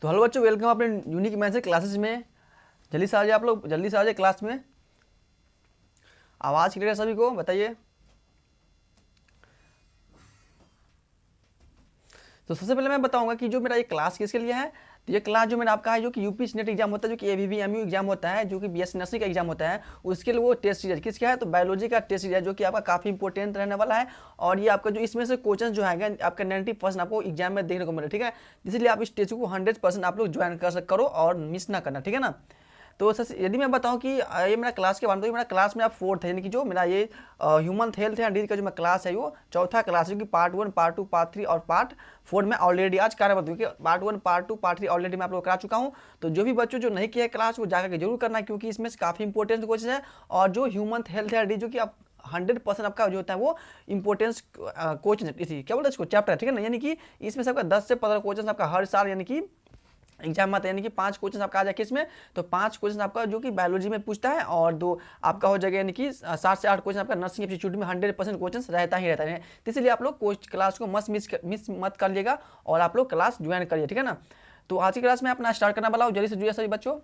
तो हेलो बच्चों, वेलकम अपने यूनिक मैथ्स क्लासेस में। जल्दी से आ जाए आप लोग, जल्दी से आ जाए क्लास में। आवाज़ क्लियर है सभी को? बताइए। तो सबसे पहले मैं बताऊंगा कि जो मेरा ये क्लास किसके लिए है। तो ये क्लास जो मेरा आपका है, जो कि यूपी नेट एग्जाम होता है, जो कि ABBMU एग्जाम होता है, जो कि BSc नर्सिंग का एग्जाम होता है, उसके लिए वो टेस्ट सीरीज किसका है, तो बायोलॉजी का टेस्ट सीरीज है, जो कि आपका काफ़ी इंपॉर्टेंट रहने वाला है। और ये आपका जो इसमें से क्वेश्चन जो है आपका 90% आपको एग्जाम में देखने को मिले, ठीक है। इसलिए आप इस टेस्ट को 100% आप लोग ज्वाइन करो और मिस ना करना, ठीक है ना। तो सर यदि मैं बताऊं कि ये मेरा क्लास के बारे में, तो ये मेरा क्लास मेरा 4th है, यानी कि जो मेरा ये ह्यूमन हेल्थ एंड डिजीज का जो मेरा क्लास है, वो चौथा क्लास है, क्योंकि पार्ट 1, पार्ट 2, पार्ट 3 और पार्ट 4 में ऑलरेडी आज कार्य क्योंकि पार्ट 1, पार्ट 2, पार्ट 3 ऑलरेडी मैं आप लोग करा चुका हूँ। तो जो भी बच्चों जो नहीं किया है क्लास, वो जाकर के जरूर करना है, क्योंकि इसमें से काफ़ी इंपॉर्टेंट क्वेश्चन है। और जो ह्यूमन हेल्थ एंड डिजीज जो कि आप 100% आपका जो होता है वो इंपॉर्टेंस क्वेश्चन, इसी क्या बोलते हैं इसको, चैप्टर, ठीक है ना। यानी कि इसमें से आपका 10 से 15 क्वेश्चन आपका हर साल यानी कि एग्जाम में आता है, यानी कि 5 क्वेश्चन आपका आ जाएगा इसमें। तो 5 क्वेश्चन आपका जो कि बायोलॉजी में पूछता है, और 2 आपका हो जाएगा, यानी कि 7 से 8 क्वेश्चन आपका नर्सिंग एप्टीट्यूड में 100% क्वेश्चन रहता ही रहता है। तो इसलिए आप लोग क्लास को मिस मत करिएगा, और आप लोग क्लास ज्वाइन करिए, ठीक है ना। तो आज की क्लास में अपना स्टार्ट करने वाला हूँ, जल्दी से जुड़िए सभी बच्चों।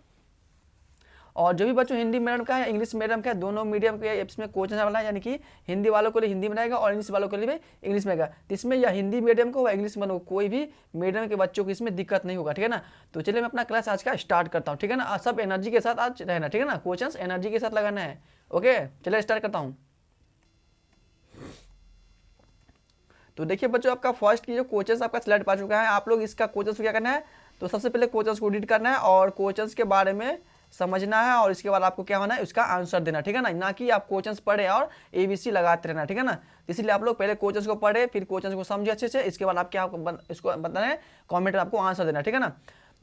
और जो भी बच्चों हिंदी मीडियम का है, इंग्लिश मीडियम का है, दोनों मीडियम के इसमें कोच आने वाला है, यानी कि हिंदी वालों के लिए हिंदी में आएगा और इंग्लिश वालों के लिए भी इंग्लिश में आएगा। तो इसमें या हिंदी मीडियम को या इंग्लिश मीडियम को, कोई भी मीडियम के बच्चों को इसमें दिक्कत नहीं होगा, ठीक है ना। तो चलिए मैं अपना क्लास आज का स्टार्ट करता हूँ, ठीक है ना। सब एनर्जी के साथ आज रहना, ठीक है ना, क्वेश्चन एनर्जी के साथ लगाना है। ओके, चलिए स्टार्ट करता हूँ। तो देखिए बच्चों, आपका फर्स्ट की जो कोचेस आपका स्लाइड पा चुका है, आप लोग इसका कोचेस को क्या करना है, तो सबसे पहले कोचेस को रीड करना है और कोचेस के बारे में समझना है, और इसके बाद आपको क्या होना है, उसका आंसर देना, ठीक है ना कि आप क्वेश्चंस पढ़े और ABC लगाते रहना, ठीक है ना। इसलिए आप लोग पहले क्वेश्चंस को पढ़े, फिर क्वेश्चंस को समझे अच्छे से, इसके बाद आप क्या इसको बताना है, कॉमेंट में आपको आंसर देना, ठीक है ना।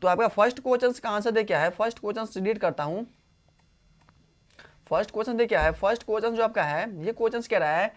तो आपका फर्स्ट क्वेश्चंस का आंसर दे क्या है, फर्स्ट क्वेश्चन रीड करता हूँ। फर्स्ट क्वेश्चन दे क्या है, फर्स्ट क्वेश्चन जो आपका है, ये क्वेश्चन कह रहा है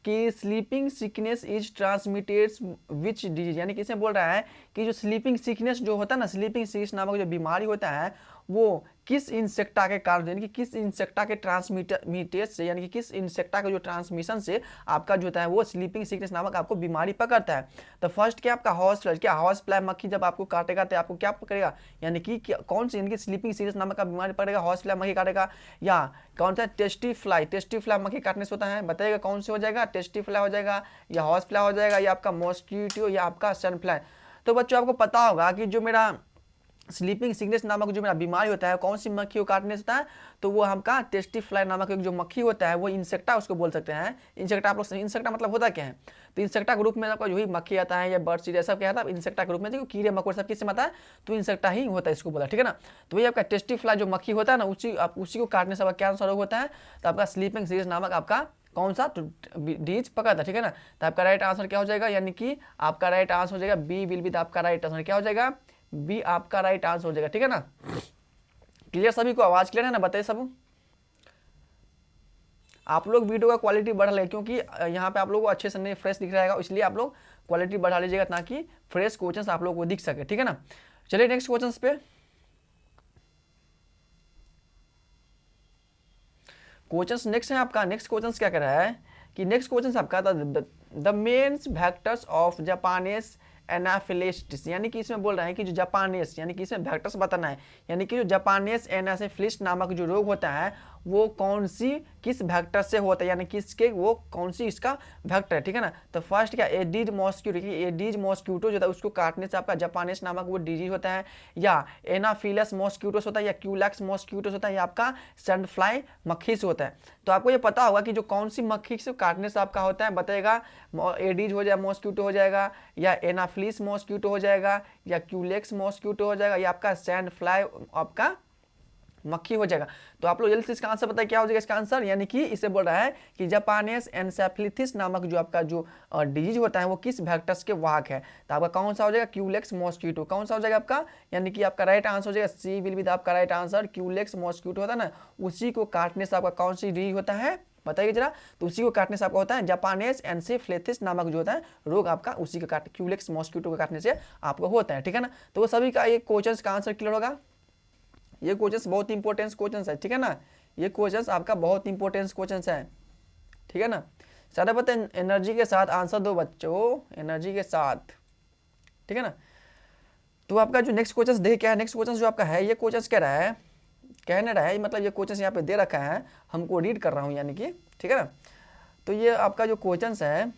कि sleeping sickness is transmitted which disease, यानी कि इसमें बोल रहा है कि जो स्लीपिंग सिकनेस जो होता है ना, स्लीपिंग सिकनेस नामक जो बीमारी होता है, वो किस इंसेक्टा के कारण, यानी कि किस इंसेक्टा के ट्रांसमिटेड से, यानी कि किस इंसेक्टा के जो ट्रांसमिशन से आपका जो होता है वो स्लीपिंग सिकनेस नामक आपको बीमारी पकड़ता है। तो फर्स्ट क्या आपका हाउस फ्लाई, क्या हाउस फ्लाई मक्खी जब आपको काटेगा तो आपको क्या पकड़ेगा, यानी कि कौन सी, यानी कि स्लीपिंग सिकनेस नामक का बीमारी पकड़ेगा, हाउस फ्लाई मक्खी काटेगा, या कौन सा टेस्टी फ्लाई मक्खी काटने से होता है, बताइएगा कौन से हो जाएगा, टेस्टी फ्लाई हो जाएगा या हाउस फ्लाई हो जाएगा या आपका मॉस्किटो या आपका सन फ्लाई। तो बच्चों आपको पता होगा कि जो मेरा स्लीपिंग सिकनेस नामक जो मेरा बीमारी होता है, कौन सी मक्खी को काटने से होता है, तो वो हमका टेस्टी फ्लाई नामक एक जो मक्खी होता है, वो इंसेक्टा उसको बोल सकते हैं। इंसेक्टा आप लोग, इंसेक्टा मतलब होता क्या है, तो इंसेक्टा ग्रुप में आपका जो ही मक्खी आता है या बर्ड सीड सब क्या आता है, इंसेक्टा ग्रुप में जो कीड़े मकोड़े सब किससे आता है, तो इंसेक्टा ही होता है, इसको बोला, ठीक है ना। तो वही आपका टेस्टी फ्लाई जो मक्खी होता है ना, उसी को काटने से क्या रोग होता है, तो आपका स्लीपिंग सिकनेस नामक आपका कौन सा डिजीज पकड़ता है, ठीक है ना। तो आपका राइट आंसर क्या हो जाएगा, यानी कि आपका राइट आंसर हो जाएगा बी विल बी, आपका राइट आंसर क्या हो जाएगा, बी आपका राइट आंसर हो जाएगा, ठीक है ना। क्लियर सभी को, आवाज क्लियर है ना, बताइए सब। आप लोग वीडियो का क्वालिटी बढ़ा ले, क्योंकि यहाँ पे आप लोगों को अच्छे से नहीं फ्रेश दिख रहेगा, इसलिए आप लोग क्वालिटी बढ़ा लीजिएगा ताकि फ्रेश क्वेश्चंस आप लोगों को दिख सके, ठीक है ना। चलिए नेक्स्ट क्वेश्चंस पे। क्वेश्चंस नेक्स्ट है आपका, नेक्स्ट क्वेश्चंस क्या कर रहा है कि नेक्स्ट क्वेश्चन आपका the main vectors of Japanese encephalitis, यानी कि इसमें बोल रहे हैं कि जो जापानीज, यानी कि इसमें वेक्टर्स बताना है, यानी कि जो जापानीज एनाफिलिस्टिस नामक जो रोग होता है वो कौन सी किस वेक्टर से होता है, यानी किसके वो कौन सी इसका वेक्टर है, ठीक है ना। तो फर्स्ट क्या, एडीज मॉस्क्यूटो, एडीज मॉस्क्यूटो जो होता है उसको काटने से आपका जापानीज नामक वो डिजीज होता है, या एनाफिलस मॉस्क्यूटोस होता है, या क्यूलैक्स मॉस्क्यूटोस होता है, या आपका सैंड फ्लाई मक्खी से होता है। तो आपको ये पता होगा कि जो कौन सी मक्खी से काटने से आपका होता है, बताएगा एडीज हो जाएगा, मॉस्क्यूटो हो जाएगा, या एनाफिलिस मॉस्क्यूटो हो जाएगा, या क्यूलेक्स मॉस्क्यूटो हो जाएगा, या आपका सैंड फ्लाई आपका मक्खी हो जाएगा। तो आप लोग जल्दी से इसका आंसर बताइए क्या हो जाएगा इसका आंसर, यानी कि इसे बोल रहा है कि जापानीज एनसेफेलिटिस नामक जो आपका जो डिजीज होता है वो किस वेक्टर्स के वाहक है। तो आपका कौन सा हो जाएगा, क्यूलेक्स मॉस्क्यूटो, कौन सा हो जाएगा आपका, यानी कि आपका राइट आंसर हो जाएगा सी विल बी आपका राइट आंसर, क्यूलेक्स मॉस्क्यूटो होता है ना, उसी को काटने से आपका कौन सी डिजीज होता है, बताइए जरा। तो उसी को काटने से आपका होता है जापानीज एनसेफेलिटिस नामक जो होता है रोग, आपका उसी का क्यूलेक्स मॉस्क्यूटो को काटने से आपको होता है, ठीक है ना। तो वो सभी का ये क्वेश्चन का आंसर क्लियर होगा। ये क्वेश्चंस बहुत इंपॉर्टेंट क्वेश्चंस है, ठीक है ना, ये क्वेश्चंस आपका बहुत इंपॉर्टेंट क्वेश्चंस है, ठीक है ना। सारे पता है, एनर्जी के साथ आंसर दो बच्चों, एनर्जी के साथ, ठीक है ना। तो आपका जो नेक्स्ट क्वेश्चन देखिए क्या है, नेक्स्ट क्वेश्चन जो आपका है ये क्वेश्चन कह रहा है, कह नहीं रहा है मतलब ये क्वेश्चन यहाँ पे दे रखा है, हमको रीड कर रहा हूँ यानी कि, ठीक है ना। तो ये आपका जो क्वेश्चन है,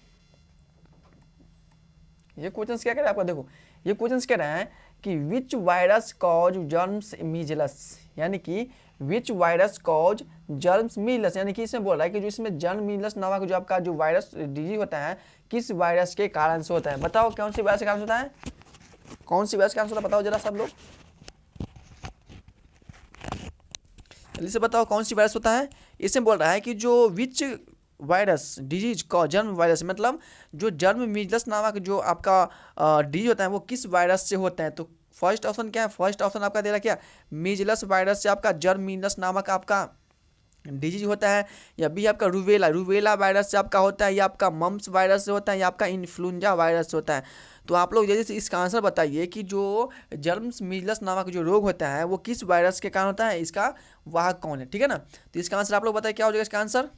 ये क्वेश्चन क्या कह रहा है आपका, देखो ये क्वेश्चन कह रहा है कि विच वायरस कॉज जर्म्स मीजलस, यानी कि विच वायरस कॉज जर्म्स मीजलस, यानी कि इसमें बोल रहा है कि जो इसमें जर्म मीजलस नामक जो आपका जो वायरस डिजीज होता है किस वायरस के कारण से होता है। बताओ कौन सी वायरस के कारण से होता है, कौन सी वायरस के कारण से होता है, बताओ जरा सब लोग जल्दी से बताओ कौन सी वायरस होता है। इसमें बोल रहा है कि जो विच वायरस डिजीज का जर्म वायरस, मतलब जो जर्म मीजलस नामक जो आपका डिजीज होता है वो किस वायरस से होता है। तो फर्स्ट ऑप्शन क्या है, फर्स्ट ऑप्शन आपका दे रहा क्या, मीजलस वायरस से आपका जर्म मीजलस नामक आपका डिजीज होता है, या बी आपका रूबेला, रूबेला वायरस से आपका होता है, या आपका मम्स वायरस से होता है, या आपका इन्फ्लुएंजा वायरस से होता है। तो आप लोग जल्दी से इसका आंसर बताइए कि जो जर्म्स मीजलस नामक जो रोग होता है वो किस वायरस के कारण होता है, इसका वाहक कौन है, ठीक है ना। तो इसका आंसर आप लोग बताइए क्या हो जाएगा इसका आंसर,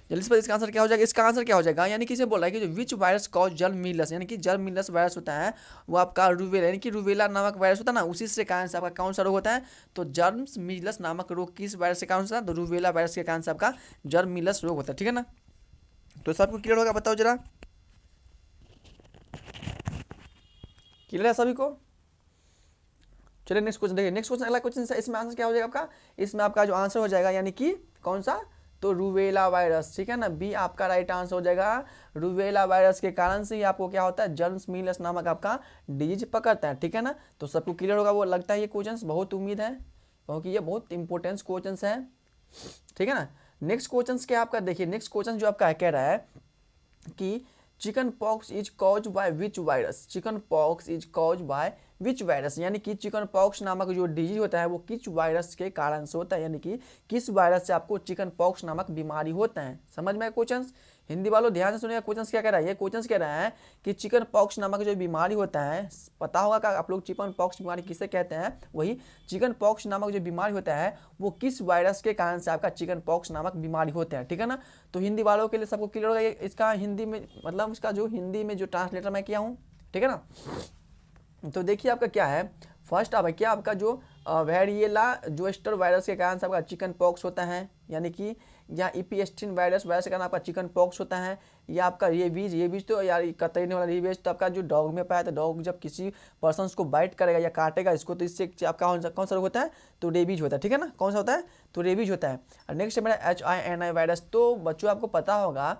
जल्दी से इसका आंसर क्या हो जाएगा, इसका आंसर क्या हो जाएगा, यानी कि इसे बोल रहा है कि जो विच वायरस कॉज जर्म मीजलस, यानी कि जर्म मीजलस वायरस होता है वो आपका रूबेला, यानी कि रूबेला नामक वायरस होता है ना, उसी से कारण से आपका कौन सा रोग होता है। तो जर्म्स मीजलस नामक रोग किस वायरस के कारण होता है, तो रूबेला वायरस के कारण से आपका जर्म मीजलस रोग होता है, ठीक है ना। तो सबको क्लियर होगा, बताओ जरा, क्लियर है सभी को। चलिए नेक्स्ट क्वेश्चन देखिए, नेक्स्ट क्वेश्चन अगला क्वेश्चन इसमें आंसर क्या हो जाएगा आपका, इसमें आपका जो आंसर हो जाएगा यानी कि कौन सा, तो रूबेला वायरस, ठीक है ना, बी आपका राइट आंसर हो जाएगा। रूबेला वायरस के कारण से ही आपको क्या होता है, जर्म्स मीजलस नामक आपका डिजीज पकड़ता है, ठीक है ना। तो सबको क्लियर होगा वो लगता है ये क्वेश्चन, बहुत उम्मीद है क्योंकि ये बहुत इंपॉर्टेंट क्वेश्चन है, ठीक है ना। नेक्स्ट क्वेश्चन क्या आपका देखिए, नेक्स्ट क्वेश्चन जो आपका कह रहा है कि chicken pox is cause by which virus, chicken pox is cause by which virus, यानी कि चिकन पॉक्स नामक जो डिजीज होता है वो किस वायरस के कारण से होता है, यानी कि किस वायरस से आपको चिकन पॉक्स नामक बीमारी होता है। समझ में क्वेश्चन, हिंदी वालों ध्यान से सुनिए क्वेश्चन क्या कह रहा है, ये क्वेश्चन कह रहा है कि चिकन पॉक्स नामक जो बीमारी होता है, पता होगा क्या आप लोग चिकन पॉक्स बीमारी किसे कहते हैं, वही चिकन पॉक्स नामक जो बीमारी होता है वो किस वायरस के कारण से आपका चिकन पॉक्स नामक बीमारी होता है, ठीक है ना। तो हिंदी वालों के लिए सबको क्लियर होगा इसका हिंदी में, मतलब इसका जो हिंदी में जो ट्रांसलेटर मैं किया हूँ, ठीक है ना। तो देखिए आपका क्या है, फर्स्ट आप क्या आपका जो वेरिएला जोस्टर वायरस के कारण से आपका चिकन पॉक्स होता है, यानी कि या इपीएस्टिन वायरस के कारण आपका चिकन पॉक्स होता है, या आपका रेबीज तो यार कतरने वाला रेबीज तो आपका जो डॉग में पाया, तो डॉग जब किसी पर्सन को बाइट करेगा या काटेगा इसको तो इससे आपका कौन सा रोग होता है, तो रेबीज होता है, ठीक है ना, कौन सा होता है, तो रेबीज होता है। और नेक्स्ट है मेरा HINI वायरस। तो बच्चों आपको पता होगा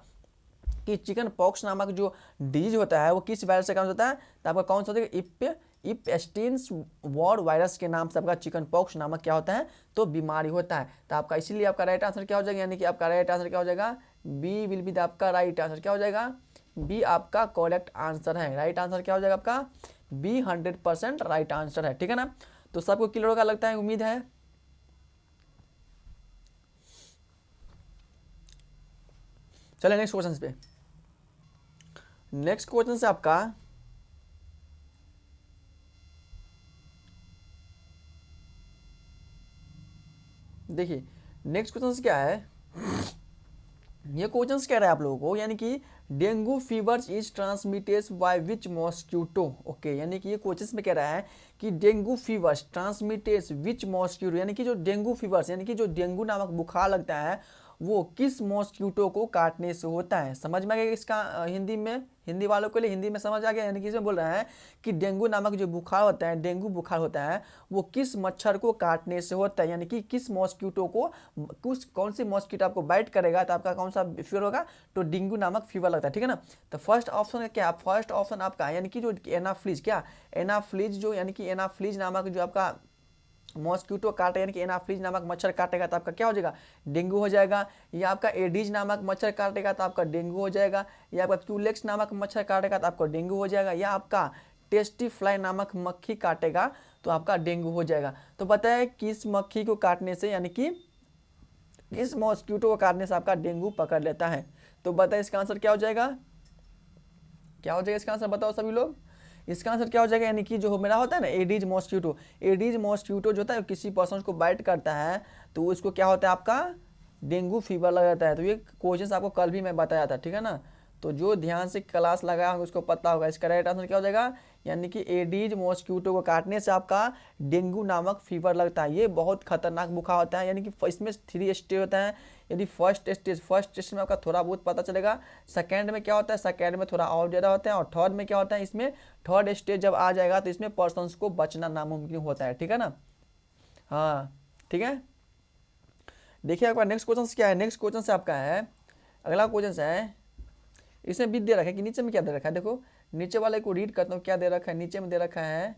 कि चिकन पॉक्स नामक जो डिजीज होता है वो किस वायरस से कारण होता है, तो आपका कौन सा होता है, इपस्टीन्स वॉर वायरस के नाम से आपका चिकन पॉक्स नामक क्या होता है, तो बीमारी होता है। तो आपका इसीलिए आपका राइट आंसर क्या हो जाएगा, यानी कि आपका राइट आंसर क्या हो जाएगा, बी विल बी आपका राइट आंसर क्या हो जाएगा, बी आपका करेक्ट आंसर है। राइट आंसर क्या हो जाएगा आपका, बी 100% राइट आंसर है, ठीक है ना। तो सबको क्लियर होगा लगता है, उम्मीद है। चलिए नेक्स्ट क्वेश्चन पे, नेक्स्ट क्वेश्चन से आपका देखिए, नेक्स्ट क्वेश्चन क्या है, ये क्वेश्चन कह रहा है आप लोगों को, यानी कि dengue fever is transmitted by which mosquito, okay, यानी कि ये क्वेश्चन में कह रहा है कि डेंगू फीवर ट्रांसमिटेड विच मॉस्क्यूटो, यानी कि जो डेंगू फीवर यानी कि जो डेंगू नामक बुखार लगता है वो किस मॉस्क्यूटो को काटने से होता है। समझ में आ गया इसका हिंदी में, हिंदी वालों के लिए हिंदी में समझ आ गया, यानी कि इसमें बोल रहा है कि डेंगू नामक जो बुखार होता है, डेंगू बुखार होता है वो किस मच्छर को काटने से होता है, यानी कि किस मॉस्क्यूटो को, कौन सी मॉस्क्यूटो आपको बाइट करेगा तो आपका कौन सा फीवर होगा, तो डेंगू नामक फीवर लगता है, ठीक है ना। तो फर्स्ट ऑप्शन है क्या, फर्स्ट ऑप्शन आपका यानी कि जो एनाफ्लीज, क्या एनाफ्लीज जो, यानी कि एनाफ्लीज नामक जो आपका मॉस्क्यूटो काटे, यानी कि एनाफ्लीज नामक मच्छर काटेगा तो आपका क्या हो जाएगा, डेंगू हो जाएगा। या आपका एडीज नामक मच्छर काटेगा तो आपका डेंगू हो जाएगा। या आपका क्यूलेक्स नामक मच्छर काटेगा तो आपका डेंगू हो जाएगा। या आपका टेस्टी फ्लाई नामक मक्खी काटेगा तो आपका डेंगू हो जाएगा। तो बताए किस मक्खी को काटने से, यानी कि किस मॉस्क्यूटो को काटने से आपका डेंगू पकड़ लेता है। तो बताए इसका आंसर क्या हो जाएगा, क्या हो जाएगा इसका आंसर, बताओ सभी लोग। इसका आंसर क्या हो जाएगा, यानी कि जो मेरा होता है ना एडीज मॉस्क्यूटो, एडीज मॉस्क्यूटो जो होता है किसी पर्सन को बाइट करता है तो उसको क्या होता है आपका डेंगू फीवर लग जाता है। तो ये क्वेश्चन आपको कल भी मैं बताया था, ठीक है ना। तो जो ध्यान से क्लास लगाया होगा उसको पता होगा इसका राइट आंसर क्या हो जाएगा, यानी कि एडीज मॉस्क्यूटो को काटने से आपका डेंगू नामक फीवर लगता है। ये बहुत खतरनाक बुखार होता है, यानी कि इसमें 3 स्टेज होता है। यदि फर्स्ट स्टेज में आपका थोड़ा बहुत पता चलेगा, सेकंड में क्या होता है, सेकंड में थोड़ा और ज़्यादा होता है, और थर्ड में क्या होता है, इसमें थर्ड स्टेज जब आ जाएगा तो इसमें पर्सन्स को बचना नामुमकिन होता है। ठीक है ना, हाँ ठीक है। देखिए आपका नेक्स्ट क्वेश्चन क्या है, नेक्स्ट क्वेश्चन से आपका है, अगला क्वेश्चन है, इसमें भी दे रखा है कि नीचे में क्या दे रखा है, देखो नीचे वाले को रीड करता हूँ क्या दे रखा है। नीचे में दे रखा है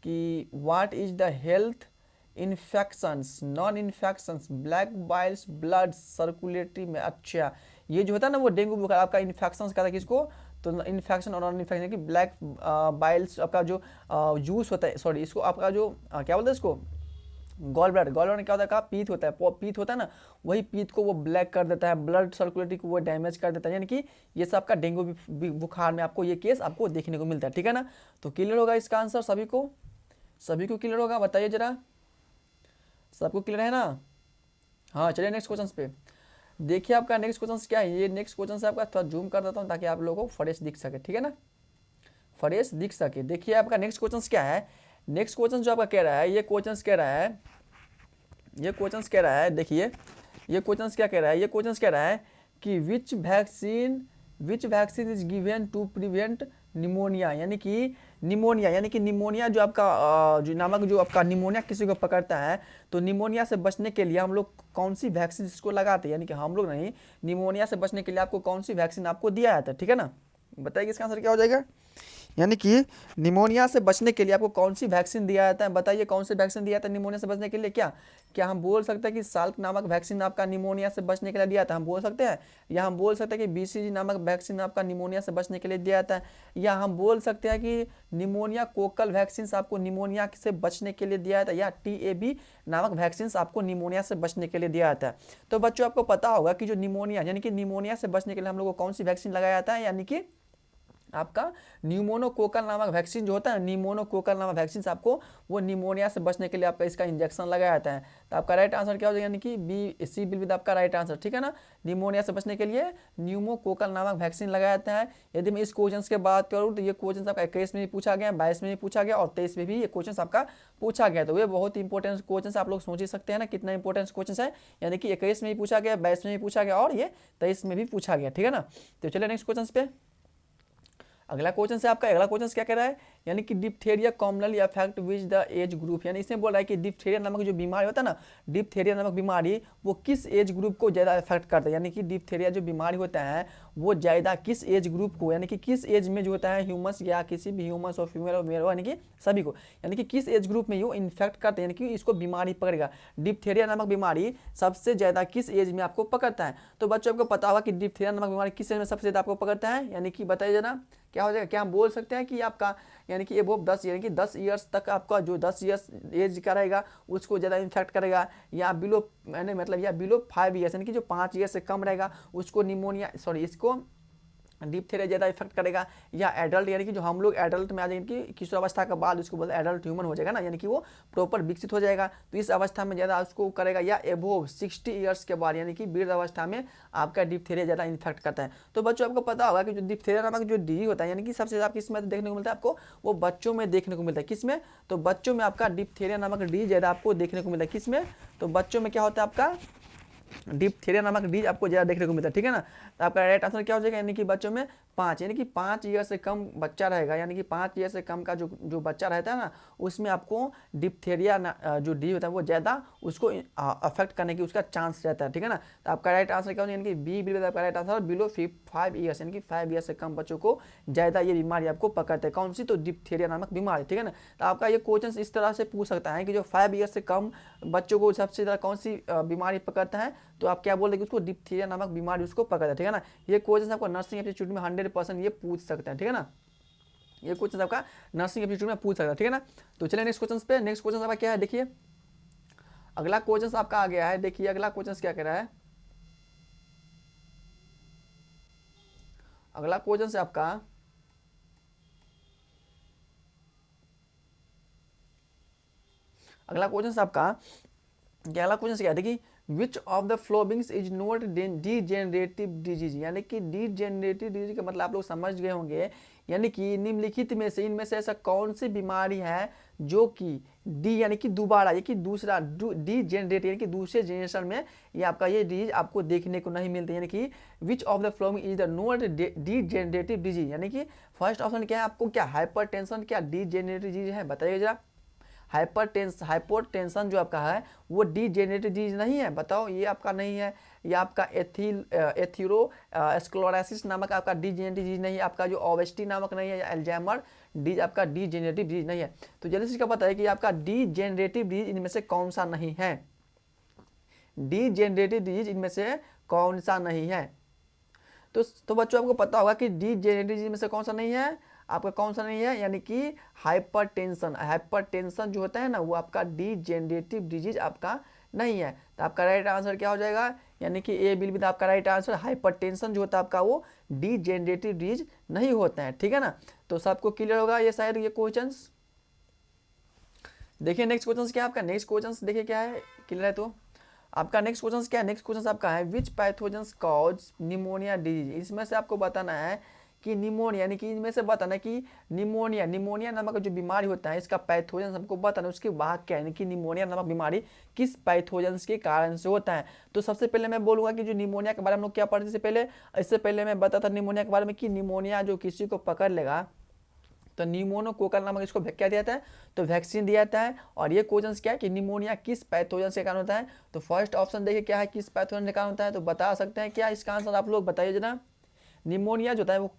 कि what is the health infections non infections black Biles blood circulatory में। अच्छा, ये जो होता है ना वो डेंगू बुखार आपका इन्फेक्शन कहता है किसको, तो इन्फेक्शन और नॉन इन्फेक्शन की ब्लैक बाइल्स आपका जो जूस होता है, सॉरी इसको आपका जो क्या बोलते हैं इसको, गॉल ब्लैडर। गॉल ब्लैडर क्या होता है का पीत होता है, पीत होता है ना, वही पीत को वो ब्लैक कर देता है, ब्लड सर्कुलेटरी को वो डैमेज कर देता है, यानी कि ये सब आपका डेंगू बुखार में आपको ये केस आपको देखने को मिलता है। ठीक है ना, तो क्लियर होगा इसका आंसर सभी को, सभी को क्लियर होगा, बताइए जरा, सबको क्लियर है ना। हाँ चलिए नेक्स्ट क्वेश्चन पे देखिए, आपका नेक्स्ट क्वेश्चन क्या है। ये नेक्स्ट क्वेश्चन से आपका थोड़ा जूम कर देता हूँ ताकि आप लोगों को फ्रेश दिख सके, ठीक है ना, फ्रेश दिख सके। देखिए आपका नेक्स्ट क्वेश्चन क्या है, नेक्स्ट क्वेश्चन जो आपका कह रहा है, ये क्वेश्चन कह रहा है, ये क्वेश्चन कह रहा है, देखिए ये क्वेश्चन क्या कह रहा है, ये क्वेश्चन कह रहा है कि which vaccine is given to prevent pneumonia, यानी कि निमोनिया, यानी कि निमोनिया जो आपका जो नामक जो आपका निमोनिया किसी को पकड़ता है, तो निमोनिया से बचने के लिए हम लोग कौन सी वैक्सीन इसको लगाते हैं, यानी कि हम लोग नहीं, निमोनिया से बचने के लिए आपको कौन सी वैक्सीन आपको दिया जाता है। ठीक है ना, बताइए इसका आंसर क्या हो जाएगा, यानी कि निमोनिया से बचने के लिए आपको कौन सी वैक्सीन दिया जाता है, बताइए कौन सी वैक्सीन दिया जाता है निमोनिया से बचने के लिए। क्या क्या हम बोल सकते हैं कि साल्क नामक वैक्सीन आपका निमोनिया से बचने के लिए दिया था, हम बोल सकते हैं, या हम बोल सकते हैं कि बीसीजी नामक वैक्सीन आपका निमोनिया से बचने के लिए दिया जाता है, या हम बोल सकते हैं कि निमोनिया कोकल वैक्सीन आपको निमोनिया से बचने के लिए दिया जाता है, या टीएबी नामक वैक्सीन आपको निमोनिया से बचने के लिए दिया जाता है। तो बच्चों आपको पता होगा कि जो निमोनिया, यानी कि निमोनिया से बचने के लिए हम लोग को कौन सी वैक्सीन लगाया जाता है, यानी कि आपका न्यूमोनोकोकल नामक वैक्सीन जो होता है, न्यूमोनोकोकल नामक वैक्सीन आपको वो निमोनिया से बचने के लिए आपका इसका इंजेक्शन लगाया जाता है। तो आपका राइट आंसर क्या हो जाएगा, यानी कि बी सी बिल विद आपका राइट आंसर। ठीक है ना, निमोनिया से बचने के लिए न्यूमोकोकल नामक वैक्सीन लगाया जाता है। यदि मैं इस क्वेश्चन की बात करूँ तो ये क्वेश्चन आपका 21 में भी पूछा गया, 22 में भी पूछा गया, और 23 में भी ये क्वेश्चन आपका पूछा गया। तो ये बहुत इंपॉर्टेंट क्वेश्चन आप लोग सोच ही सकते हैं ना कितना इंपॉर्टेंट क्वेश्चन है, यानी कि 21 में भी पूछा गया, 22 में भी पूछा गया, और ये 23 में भी पूछा गया। ठीक है ना, तो चलिए नेक्स्ट क्वेश्चन पे, अगला क्वेश्चन से आपका, अगला क्वेश्चन क्या कह रहा है, यानी कि diphtheria commonly affect which the age group, यानी इसमें बोल रहा है कि डिप्थेरिया नामक जो बीमारी होता है ना, डिप्थेरिया नामक बीमारी वो किस एज ग्रुप को ज़्यादा अफेक्ट करता है, यानी कि डिप्थेरिया जो बीमारी होता है वो ज़्यादा किस एज ग्रुप को, यानी कि किस एज में जो होता है ह्यूमस या किसी भी ह्यूमस और फीमेल और मेल, यानी कि सभी को, यानी कि किस एज ग्रुप में ये इन्फेक्ट करते हैं, यानी कि इसको बीमारी पकड़ेगा। डिप्थेरिया नामक बीमारी सबसे ज़्यादा किस एज में आपको पकड़ता है। तो बच्चों आपको पता होगा कि डिप्थेरिया नामक बीमारी किस एज में सबसे ज़्यादा आपको पकड़ता है, यानी कि बताइए जरा क्या हो जाएगा। क्या हम बोल सकते हैं कि आपका यानी कि एबोव 10 यानी कि 10 ईयर्स तक आपका जो 10 ईयर्स एज का रहेगा उसको ज़्यादा इन्फेक्ट करेगा, या बिलो मैंने मतलब या बिलो 5 ईयर्स यानी कि जो 5 ईयर्स से कम रहेगा उसको निमोनिया इसको डिप्थेरिया ज़्यादा इफेक्ट करेगा, या एडल्ट यानी कि जो हम लोग एडल्ट में आ जाएंगे कि किशोर अवस्था के बाद उसको बोलते हैं एडल्ट ह्यूमन हो जाएगा ना, यानी कि वो प्रॉपर विकसित हो जाएगा, तो इस अवस्था में ज़्यादा उसको करेगा, या एबोव 60 ईयर्स के बाद यानी कि वृद्ध अवस्था में आपका डिप्थेरिया ज़्यादा इन्फेक्ट करता है। तो बच्चों आपको पता होगा कि जो डिप्थेरिया नामक जो डिजीज होता है यानी कि सबसे ज़्यादा किसमें देखने को मिलता है आपको, वो बच्चों में देखने को मिलता है। किसमें, तो बच्चों में आपका डिप्थेरिया नामक डिजीज ज़्यादा आपको देखने को मिलता है। किसमें, तो बच्चों में क्या होता है आपका डिप्थेरिया नामक डिजीज आपको ज़्यादा देखने को मिलता है। ठीक है ना, तो आपका राइट आंसर क्या हो जाएगा, यानी कि बच्चों में 5 यानी कि 5 ईयर से कम बच्चा रहेगा, यानी कि 5 ईयर से कम का जो बच्चा रहता है ना उसमें आपको डिप्थेरिया जो डिजीज होता है वो ज़्यादा उसको अफेक्ट करने की उसका चांस रहता है। ठीक है ना, तो आपका राइट आंसर क्या हो, यानी कि बी बिल्कुल आपका राइट आंसर, बिलो 5 ईयर्स यानी कि 5 ईयर से कम बच्चों को ज़्यादा ये बीमारी आपको पकड़ते हैं। कौन सी, तो डिप्थेरिया नामक बीमारी। ठीक है ना, तो आपका ये क्वेश्चन इस तरह से पूछ सकता है कि जो 5 ईयर से कम बच्चों को सबसे ज़्यादा कौन सी बीमारी पकड़ता है, तो आप क्या बोल रहे हैं कि उसको डिप्थेरिया नामक बीमारी उसको पकड़ता है। ठीक है ना, ये क्वेश्चन आपको नर्सिंग एप्टीट्यूड में 100% ये पूछ सकते हैं। ठीक है ना, ये क्वेश्चन आपका नर्सिंग एप्टीट्यूड में पूछ सकता है। ठीक है ना, तो चलिए नेक्स्ट क्वेश्चन पे, नेक्स्ट क्वेश्चन आपका क्या है, देखिए अगला क्वेश्चन आपका आ गया है। देखिए अगला क्वेश्चन क्या कह रहा है, अगला क्वेश्चन से आपका अगला क्वेश्चन से आपका अगला क्वेश्चन क्या है, देखिए which of the following is not degenerative disease, यानी कि डीजेनरेटिव डिजीज का मतलब आप लोग समझ गए होंगे, यानी कि निम्नलिखित में से इनमें से ऐसा कौन सी बीमारी है जो कि डी यानी कि दोबारा ये कि दूसरा डीजेनरेटिव यानी कि दूसरे जनरेशन में ये आपका ये डिजीज आपको देखने को नहीं मिलती, यानी कि which of the following is the not degenerative disease, यानी कि फर्स्ट ऑप्शन क्या है आपको, क्या हाइपरटेंशन क्या डीजेनरेटिव डिजीज है, बताइए जरा। हाइपोटेंशन जो आपका है वो डीजेनरेटिव डिजीज नहीं है, बताओ ये आपका नहीं है। ये आपका एथीरोस्क्लेरोसिस नामक आपका डीजेनरेटिव डिजीज नहीं है, आपका जो ओबेसिटी नामक नहीं है, या अल्जाइमर डिजीज आपका डीजेनरेटिव डिजीज नहीं है। तो जल्दी से क्या पता है कि आपका डीजेनरेटिव डिजीज इनमें से कौन सा नहीं है, डीजेनरेटिव डिजीज इनमें से कौन सा नहीं है। तो बच्चों आपको पता होगा कि डीजेनरेटिव डिजीज में से कौन सा नहीं है, आपका कौन सा नहीं है, यानी कि हाइपरटेंशन जो होता है ना वो आपका डीजेनरेटिव डिजीज आपका नहीं है। तो आपका राइट आंसर क्या हो जाएगा, यानी कि ए विल बी आपका राइट आंसर। हाइपरटेंशन जो होता है आपका वो डीजेनरेटिव डिजीज नहीं होता है, ठीक है ना। तो सबको क्लियर होगा ये शायद ये क्वेश्चंस। देखिए नेक्स्ट क्वेश्चन क्या है आपका, नेक्स्ट क्वेश्चन देखिए क्या है, क्लियर है। तो आपका नेक्स्ट क्वेश्चन क्या है, नेक्स्ट क्वेश्चन आपका है विच पैथोजेंस कॉज निमोनिया डिजीज। इसमें से आपको बताना है कि निमोनिया यानी कि इनमें से बताना है कि निमोनिया नामक जो बीमारी होता है इसका पैथोजेंस हमको बताना है, उसके वाहक क्या है, यानी कि निमोनिया नामक बीमारी किस पैथोजेंस के कारण से होता है। तो सबसे पहले मैं बोलूँगा कि जो निमोनिया के बारे में हम लोग क्या पढ़ते थे इससे पहले मैं बताता था निमोनिया के बारे में कि निमोनिया जो किसी को पकड़ लेगा तो निमोनोकोकल नामक इसको क्या दिया जाता है, तो वैक्सीन दिया जाता है। और ये क्वेश्चन क्या है कि निमोनिया किस पैथोजन के कारण होता है, तो फर्स्ट ऑप्शन देखिए क्या है, किस पैथोजन के कारण होता है, तो बता सकते हैं क्या इसका आंसर आप लोग बताइए जना। निमोनिया जो होता है वो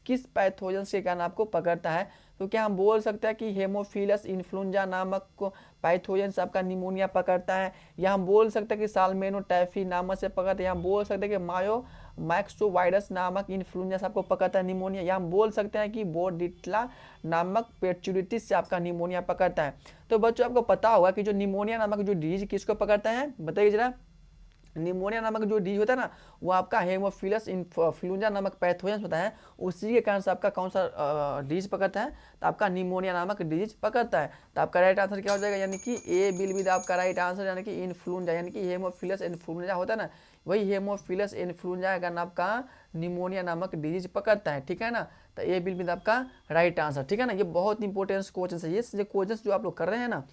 किस पैथोजन के कारण आपको पकड़ता है, तो क्या हम बोल सकते हैं कि हेमोफिलस इन्फ्लुएंजा नामक पैथोजन से आपका निमोनिया पकड़ता है, या हम बोल सकते हैं कि साल्मोनेला टाइफी नामक से पकड़ता है, या हम बोल सकते हैं कि मैक्सोवायरस नामक इन्फ्लुएंजा से आपको पकड़ता है निमोनिया, या हम बोल सकते हैं कि बोर्डिटला नामक पेचुरिटिस से आपका निमोनिया पकड़ता है। तो बच्चों आपको पता होगा कि जो निमोनिया नामक जो डिजीज किसको पकड़ता है, बताइए जरा। निमोनिया नामक जो डिजीज होता है ना वो आपका हेमोफिलस इन्फ्लुएंजा नामक पैथोजन होता है, उसी के कारण से आपका कौन सा डिजीज पकड़ता है, तो आपका निमोनिया नामक डिजीज पकड़ता है। तो आपका राइट आंसर क्या हो जाएगा, यानी कि ए विल बी आपका राइट आंसर, यानी कि इन्फ्लुएंजा यानी कि हेमोफिलस इन्फ्लुएंजा होता है ना, वही हेमोफिलस इन्फ्लुएंजा का नाम आपका निमोनिया नामक डिजीज पकड़ता है, ठीक है ना। तो ए विल बी आपका राइट आंसर, ठीक है ना। ये बहुत इंपॉर्टेंट क्वेश्चन है, ये क्वेश्चन जो आप लोग कर रहे हैं ना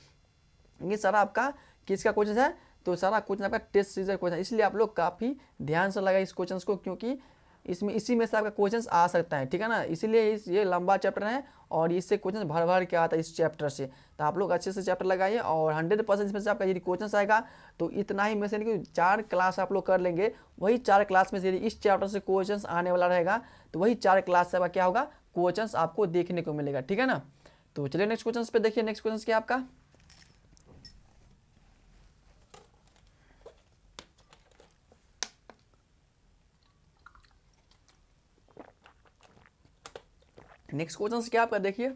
ये सारा आपका किसका क्वेश्चन है, तो सारा क्वेश्चन आपका टेस्ट सीरीज क्वेश्चन, इसलिए आप लोग काफ़ी ध्यान से लगाए इस क्वेश्चन को, क्योंकि इसमें इसी में से आपका क्वेश्चन आ सकता है, ठीक है ना। इसीलिए ये लंबा चैप्टर है और इससे क्वेश्चन भर भर के आता है इस चैप्टर से। तो आप लोग अच्छे से चैप्टर लगाइए और 100% इसमें से आपका यदि क्वेश्चन आएगा तो इतना ही में से नहीं कि 4 क्लास आप लोग कर लेंगे, वही 4 क्लास में से यदि इस चैप्टर से क्वेश्चन आने वाला रहेगा तो वही 4 क्लास से आपका क्या होगा, क्वेश्चन आपको देखने को मिलेगा, ठीक है ना। तो चलिए नेक्स्ट क्वेश्चन पे देखिए, नेक्स्ट क्वेश्चन क्या आपका, नेक्स्ट क्वेश्चन क्या आपका देखिए,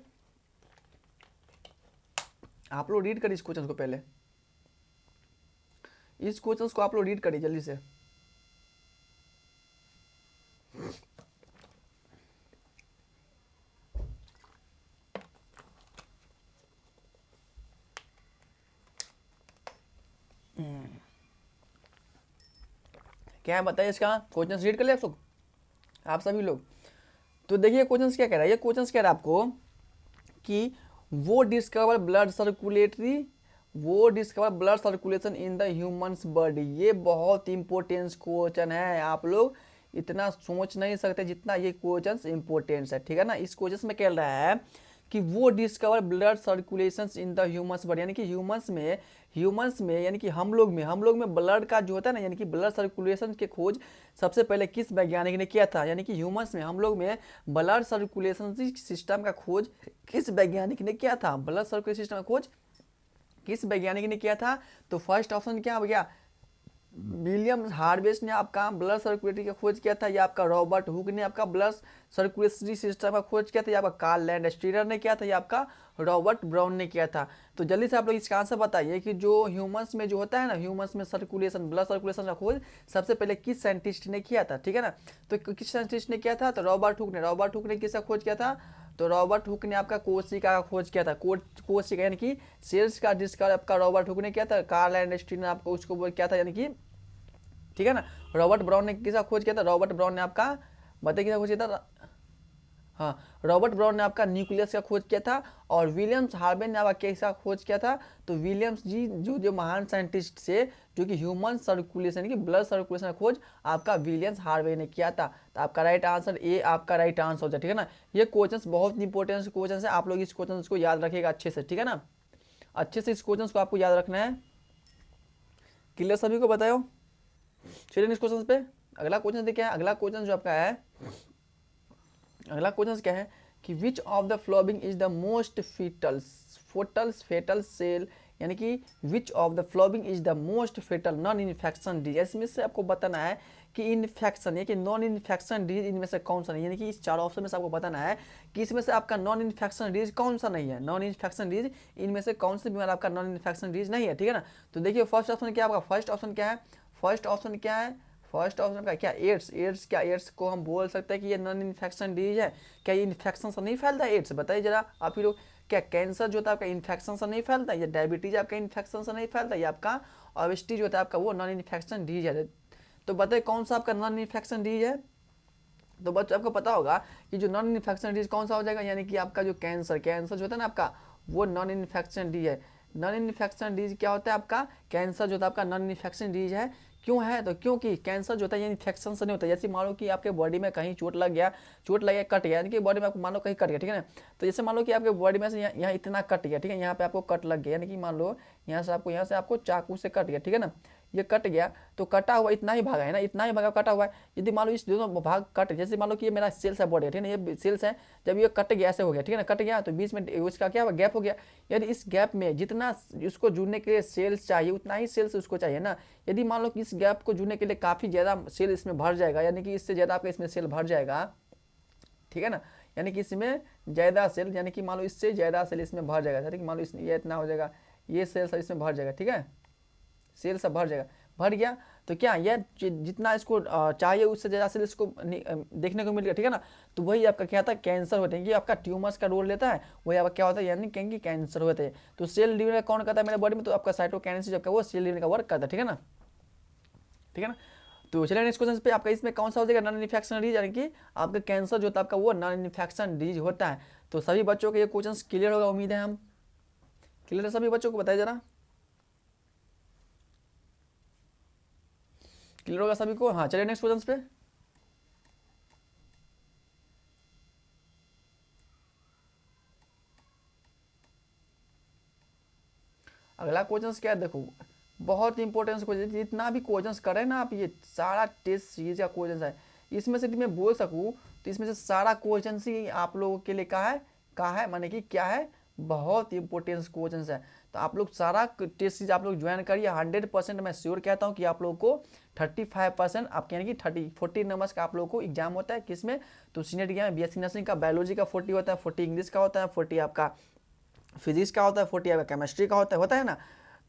आप लोग रीड करिए इस क्वेश्चन को, पहले इस क्वेश्चन को आप लोग रीड करिए जल्दी से। क्या है बताइए, इसका क्वेश्चन रीड कर ले आप सभी लोग। तो देखिए क्वेश्चन क्या कह रहा है, ये क्वेश्चन कह रहा है आपको कि वो discover blood circulation in the humans body. ये बहुत इंपॉर्टेंट क्वेश्चन है, आप लोग इतना सोच नहीं सकते जितना ये क्वेश्चन इंपॉर्टेंट है, ठीक है ना। इस क्वेश्चन में कह रहा है कि वो discover blood circulation in the humans body, यानी कि ह्यूमन्स में यानी कि हम लोग में ब्लड का जो होता है ना, यानी कि ब्लड सर्कुलेशन के खोज सबसे पहले किस वैज्ञानिक ने किया था, यानी कि ह्यूमन्स में हम लोग में ब्लड सर्कुलेशन सिस्टम का खोज किस वैज्ञानिक ने किया था, ब्लड सर्कुलेशन सिस्टम का खोज किस वैज्ञानिक ने किया था। तो फर्स्ट ऑप्शन क्या हो गया, विलियम हार्वेस ने आपका ब्लड सर्कुलेटरी का खोज किया था, या आपका रॉबर्ट हुक ने आपका ब्लड सर्कुलेटरी सिस्टम का खोज किया था, या आपका कार्ल लैंडस्टीनर ने किया था, या आपका रॉबर्ट ब्राउन ने किया था। तो जल्दी से आप लोग इसका आंसर बताइए कि जो ह्यूमंस में जो होता है ना, ह्यूमंस में सर्कुलेशन ब्लड सर्कुलेशन का खोज सबसे पहले किस साइंटिस्ट ने किया था, ठीक है ना। तो किस साइंटिस्ट ने किया था, तो रॉबर्ट हुक ने किसका खोज किया था, तो रॉबर्ट हुक ने आपका कोशिका का खोज किया था, कोशिका यानी कि सेल्स का डिस्कवर आपका रॉबर्ट हुक ने किया था। कार्ल लैंडस्टीनर ने आपको उसको किया था, यानी कि ठीक है ना। रॉबर्ट ब्राउन ने किसका खोज किया था, रॉबर्ट ब्राउन ने आपका बताइए किसका खोज किया था, हाँ रॉबर्ट ब्राउन ने आपका न्यूक्लियस का खोज किया था। और विलियम्स हार्वे ने आपका किसका खोज किया था, तो विलियम्स जी जो महान साइंटिस्ट से जो कि ह्यूमन सर्कुलेशन की ब्लड सर्कुलेशन का खोज आपका विलियम्स हार्वे ने किया था। तो आपका राइट आंसर ए आपका राइट आंसर हो जाए, ठीक है ना। ये क्वेश्चंस बहुत इंपॉर्टेंट क्वेश्चन है, आप लोग इस क्वेश्चन को याद रखिएगा अच्छे से, ठीक है ना। अच्छे से इस क्वेश्चन को आपको याद रखना है। क्लियर सभी को बताओ। चलिए नेक्स्ट क्वेश्चन पे अगला क्वेश्चन देखिए, अगला क्वेश्चन जो आपका है, अगला क्वेश्चन क्या है कि which of the following is the most fatal cell, यानी कि which of the following is the most fatal non infection disease. इसमें से आपको बताना है कि इन्फेक्शन या कि नॉन इन्फेक्शन डिजीज इनमें से कौन सा नहीं, यानी कि इस चार ऑप्शन में से आपको बताना है कि इसमें से आपका नॉन इन्फेक्शन डिजीज कौन सा नहीं है। नॉन इन्फेक्शन डिजीज इनमें से कौन सी बीमारी आपका नॉन इन्फेक्शन डिजीज नहीं है, ठीक है ना। तो देखिए फर्स्ट ऑप्शन क्या आपका, फर्स्ट ऑप्शन क्या है, फर्स्ट ऑप्शन क्या है, फर्स्ट ऑप्शन का क्या एड्स। एड्स क्या, एड्स को हम बोल सकते हैं कि ये नॉन इन्फेक्शन डिजीज है, क्या ये इन्फेक्शन से नहीं फैलता है एड्स, बताइए जरा आप ही लोग। क्या कैंसर जो होता है आपका इन्फेक्शन से नहीं फैलता है, या डायबिटीज आपका इन्फेक्शन से नहीं फैलता है, या आपका ओबेसिटी जो होता है आपका वो नॉन इन्फेक्शन डिजीज है। तो बताइए कौन सा आपका नॉन इन्फेक्शन डिजीज है। तो बच्चों आपको पता होगा कि जो नॉन इन्फेक्शन डिजीज कौन सा हो जाएगा, यानी कि आपका जो कैंसर जो होता है ना आपका वो नॉन इन्फेक्शन डिजीज है। नॉन इन्फेक्शन डिजीज क्या होता है आपका, कैंसर जो होता है आपका नॉन इन्फेक्शन डिजीज है। क्यों है, तो क्योंकि कैंसर जो होता है ये इन्फेक्शन से नहीं होता है। जैसे मान लो कि आपके बॉडी में कहीं चोट लग गया, कट गया, यानी कि बॉडी में आपको मान लो कहीं कट गया, ठीक है ना। तो जैसे मान लो कि आपके बॉडी में से यहाँ इतना कट गया, ठीक है, यहाँ पे आपको कट लग गया, यानी कि मान लो यहाँ से आपको चाकू से कट गया, ठीक है ना। ये कट गया तो कटा हुआ इतना ही भागा है ना, इतना ही भागा कटा हुआ है। यदि मान लो इस दोनों भाग कट, जैसे मान लो कि ये मेरा सेल्स है बॉडी है, ठीक है ना, ये सेल्स है, जब ये कट गया ऐसे हो गया, ठीक है ना, कट गया तो बीच में उसका क्या हुआ, गैप हो गया। यदि इस गैप में जितना उसको जुड़ने के लिए सेल्स चाहिए उतना ही सेल्स उसको चाहिए ना। यदि मान लो कि इस गैप को जुड़ने के लिए काफ़ी ज़्यादा सेल इसमें भर जाएगा, यानी कि इससे ज़्यादा आपका इसमें सेल भर जाएगा, ठीक है ना, यानी कि इसमें ज़्यादा सेल, यानी कि मान लो इससे ज़्यादा सेल इसमें भर जाएगा, यानी कि मान लो ये इतना हो जाएगा, ये सेल सब इसमें भर जाएगा, ठीक है, सेल सब भर जाएगा, भर गया तो क्या यह जितना इसको चाहिए उससे ज़्यादा सेल इसको देखने को मिल गया, ठीक है ना। तो वही आपका क्या था, कैंसर होते हैं, कि आपका ट्यूमर्स का रोल लेता है, वही आपका क्या होता है, यानी कहेंगे कैंसर होते हैं। तो सेल डिवीजन कौन करता है मेरे बॉडी में, तो आपका साइटोकाइनेसिस जो वो सेल डिवीजन का वर्क करता है, ठीक है ना, ठीक है ना। तो चलिए नेक्स्ट क्वेश्चन पे आपका इसमें कौन सा हो जाएगा, नॉन इन्फेक्शन डिजीज, यानी कि आपका कैंसर जो होता है आपका वो नॉन इन्फेक्शन डिजीज होता है। तो सभी बच्चों के ये क्वेश्चन क्लियर होगा, उम्मीद है हम क्लियर है सभी बच्चों को, बताइए जरा क्लियर होगा सभी को। हाँ चलिए नेक्स्ट क्वेश्चन पे अगला क्वेश्चन क्या है, देखो बहुत इंपॉर्टेंट क्वेश्चन, जितना भी क्वेश्चन करें ना आप, ये सारा टेस्ट सीरीज का क्वेश्चन है, इसमें से मैं बोल सकूँ तो इसमें से सारा क्वेश्चन ही आप लोगों के लिए कहा है माने कि क्या है, बहुत इंपॉर्टेंट क्वेश्चन है। तो आप लोग सारा टेस्ट सीरीज आप लोग ज्वाइन करिए, 100% मैं श्योर कहता हूँ कि आप लोगों को 35% आपके यानी कि 40 नंबर्स का आप लोगों को एग्जाम होता है, किसमें, तो सीनियर एग्जाम में BSc नर्सिंग का बायोलॉजी का 40 होता है, 40 इंग्लिश का होता है, 40 आपका फिजिक्स का होता है, 40 आपका केमिस्ट्री का होता है ना।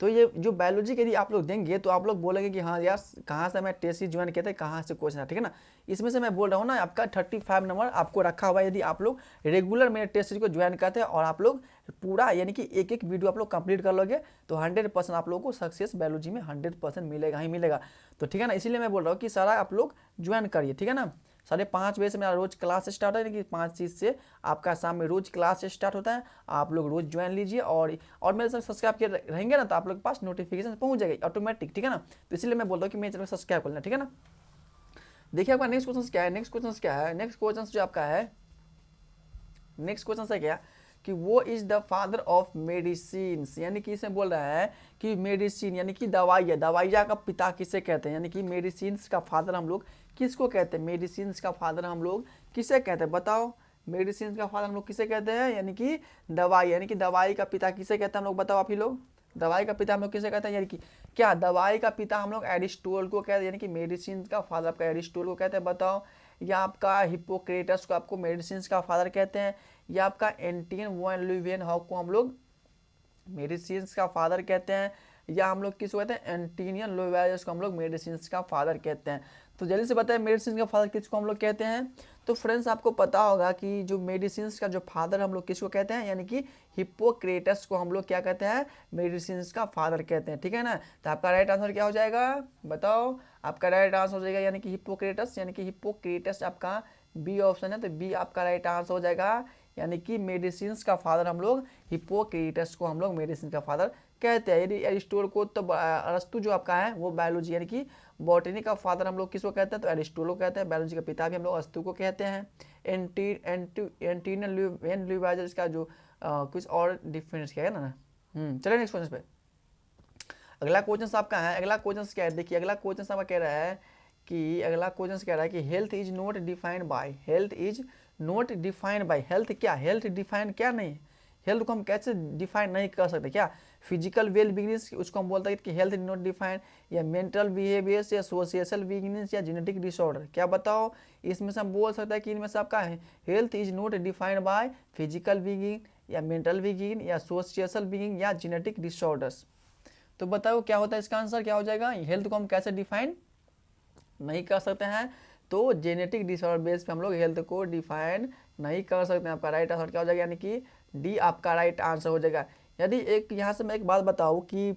तो ये जो बायोलॉजी के यदि आप लोग देंगे तो आप लोग बोलेंगे कि हाँ यार कहाँ से मैं टेस्ट सीरीज ज्वाइन किया था, कहाँ से क्वेश्चन है, ठीक है ना। इसमें से मैं बोल रहा हूँ ना आपका 35 नंबर आपको रखा हुआ है, यदि आप लोग रेगुलर मेरे टेस्ट सीरीज को ज्वाइन करते हैं और आप लोग पूरा यानी कि एक एक वीडियो आप लोग कंप्लीट कर लोगे तो 100% आप लोगों को सक्सेस बायोलॉजी में 100% मिलेगा ही मिलेगा। तो ठीक है ना, इसीलिए मैं बोल रहा हूँ कि सारा आप लोग ज्वाइन करिए, ठीक है ना। 5:30 बजे से मेरा रोज क्लास स्टार्ट है, कि 5 से आपका शाम में रोज क्लास स्टार्ट होता है, आप लोग रोज ज्वाइन लीजिए और मेरे साथ सब्सक्राइब किए रहेंगे ना तो आप लोग के पास नोटिफिकेशन पहुंच जाएगी ऑटोमेटिक, ठीक है ना। तो इसलिए मैं बोल रहा हूँ कि मेरे चैनल को सब्सक्राइब कर लेना, ठीक है ना। देखिए आपका नेक्स्ट क्वेश्चन क्या है, नेक्स्ट क्वेश्चन जो आपका है, नेक्स्ट क्वेश्चन है क्या कि वो is the father of medicine, यानी कि इसमें बोल रहा है कि मेडिसिन यानी कि दवाइया का पिता किसे कहते हैं, यानी कि मेडिसिन का फादर हम लोग किसको कहते हैं, मेडिसिन का फादर हम लोग किसे कहते हैं, बताओ मेडिसिन का फादर हम लोग किसे कहते हैं, यानी कि दवाई का पिता किसे कहते हैं हम लोग, बताओ आप ही लोग, दवाई का पिता हम लोग किसे कहते हैं, यानी कि क्या दवाई का पिता हम लोग एरिस्टोटल को कहते हैं, यानी कि मेडिसिन का फादर आपका एरिस्टोटल को कहते हैं, बताओ, या आपका हिप्पोक्रेटस को आपको मेडिसिन का फादर कहते हैं, या आपका एंटोइन वैन ल्यूवेनहॉक को हम लोग मेडिसिन का फादर कहते हैं, या हम लोग किसको कहते हैं, एंटोनियो लुइवियस को हम लोग मेडिसिन का फादर कहते हैं। तो जल्दी से बताएं मेडिसिन का फादर किसको हम लोग कहते हैं। तो फ्रेंड्स आपको पता होगा कि जो मेडिसिन का जो फादर हम लोग किसको कहते हैं, यानी कि हिप्पोक्रेटस को हम लोग क्या कहते हैं, मेडिसिन का फादर कहते हैं, ठीक है ना। तो आपका राइट आंसर क्या हो जाएगा, बताओ। आपका राइट आंसर हो जाएगा यानी कि हिप्पोक्रेटस, यानी कि हिप्पोक्रेटस आपका बी ऑप्शन है, तो बी आपका राइट आंसर हो जाएगा। यानी कि मेडिसिन का फादर हम लोग हिप्पोक्रेटस को हम लोग मेडिसिन का फादर कहते हैं। यदि एरिस्टोटल को तो अरस्तु जो आपका है वो बायोलॉजी यानी कि बॉटनी का फादर हम लोग किसको कहते हैं, तो एरिस्टोटल कहते हैं। बायोलॉजी का पिता भी हम लोग अरस्तु को कहते हैं। एंटोनियो लुइवियस का जो कुछ और डिफरेंस क्या है ना। चलिए नेक्स्ट क्वेश्चन पे। अगला क्वेश्चन आपका है, अगला क्वेश्चन क्या है, देखिए अगला क्वेश्चन आपका कह रहा है कि अगला क्वेश्चन कह रहा है कि health is not defined by, health is not defined by, health क्या, हेल्थ डिफाइन क्या नहीं, हेल्थ को हम कैसे डिफाइन नहीं कर सकते क्या, फिजिकल वेल बीइंग उसको हम बोलते हैं कि हेल्थ इज नॉट डिफाइंड, या मेंटल बिहेवियर्स, या सोशल बीइंग, या जेनेटिक डिसऑर्डर, क्या बताओ इसमें से हम बोल सकते हैं कि इनमें से आपका है health is not defined by physical being, या मेंटल बीइंग, या सोशल बीइंग, या जेनेटिक डिसऑर्डर्स। तो बताओ क्या होता है इसका आंसर, क्या हो जाएगा, हेल्थ को हम कैसे डिफाइन नहीं कर सकते हैं, तो जेनेटिक डिसऑर्डर बेस पे हम लोग हेल्थ को डिफाइन नहीं कर सकते हैं। आपका राइट आंसर क्या हो जाएगा, यानी कि डी आपका राइट आंसर हो जाएगा। यदि एक यहाँ से मैं एक बात बताऊँ कि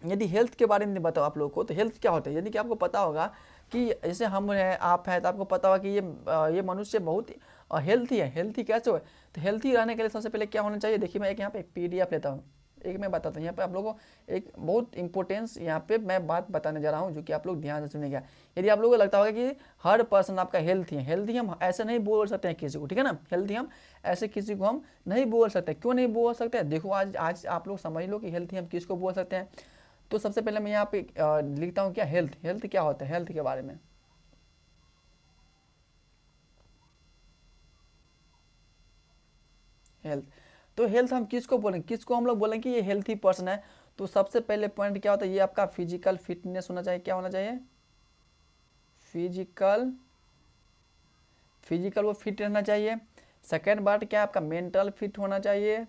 यदि हेल्थ के बारे में बताओ आप लोग को, तो हेल्थ क्या होता है, यदि कि आपको पता होगा कि जैसे हम हैं आप हैं, तो आपको पता होगा कि ये मनुष्य बहुत हेल्थी है। हेल्थी कैसे हो, तो हेल्थी रहने के लिए सबसे पहले क्या होना चाहिए, देखिए मैं एक यहाँ पे एक PDF लेता हूँ, एक मैं बताता हूँ यहाँ पे आप लोगों को एक बहुत इंपॉर्टेंस यहाँ पे मैं बात बताने जा रहा हूँ, जो कि आप लोग ध्यान से सुनेगा। यदि आप लोगों को लगता होगा कि हर पर्सन आपका हेल्थी है, हेल्थी हम ऐसे नहीं बोल सकते हैं किसी को, ठीक है ना, हेल्थी हम ऐसे किसी को हम नहीं बोल सकते। क्यों नहीं बोल सकते हैं, देखो आज आज आप लोग समझ लो कि हेल्थी हम किसको बोल सकते हैं। तो सबसे पहले मैं यहाँ पे लिखता हूँ क्या, हेल्थ, हेल्थ क्या होता है, हेल्थ के बारे में, हेल्थ। तो हेल्थ हम किसको बोलेंगे, किसको हम लोग बोलेंगे कि ये हेल्थी पर्सन है। तो सबसे पहले पॉइंट क्या होता है, ये आपका फिजिकल फिटनेस होना चाहिए, क्या होना चाहिए, फिजिकल, फिजिकल वो फिट रहना चाहिए। सेकेंड बात क्या आपका मेंटल फिट होना चाहिए,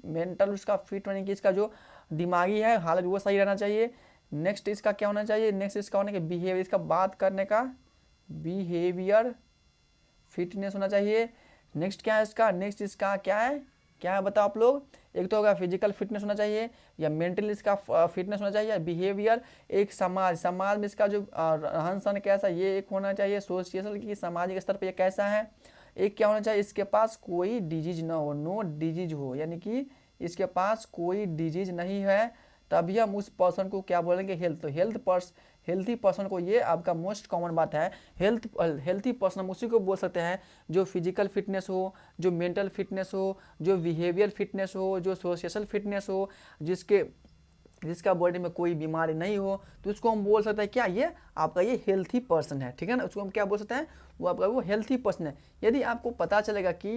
मेंटल उसका फिट होने की इसका जो दिमागी है हालत वो सही रहना चाहिए। नेक्स्ट इसका क्या होना चाहिए, नेक्स्ट इसका होने के बिहेवियर, इसका बात करने का बिहेवियर फिटनेस होना चाहिए। नेक्स्ट क्या है इसका, नेक्स्ट इसका क्या है बताओ आप लोग, एक तो होगा फिजिकल फिटनेस होना चाहिए, या मेंटल इसका फिटनेस होना चाहिए, या बिहेवियर, एक समाज, समाज में इसका जो रहन सहन कैसा ये एक होना चाहिए, सोशल की सामाजिक स्तर पर ये कैसा है। एक क्या होना चाहिए, इसके पास कोई डिजीज ना हो, नो डिजीज हो, यानी कि इसके पास कोई डिजीज नहीं है, तभी हम उस पर्सन को क्या बोलेंगे, हेल्थ। तो हेल्थी पर्सन को, ये आपका मोस्ट कॉमन बात है, हेल्थी पर्सन हम उसी को बोल सकते हैं जो फिजिकल फिटनेस हो, जो मेंटल फिटनेस हो, जो बिहेवियर फिटनेस हो, जो सोशल फिटनेस हो, जिसका बॉडी में कोई बीमारी नहीं हो, तो उसको हम बोल सकते हैं क्या, ये आपका ये हेल्थी पर्सन है, ठीक है ना, उसको हम क्या बोल सकते हैं, वो आपका वो हेल्थी पर्सन है। यदि आपको पता चलेगा कि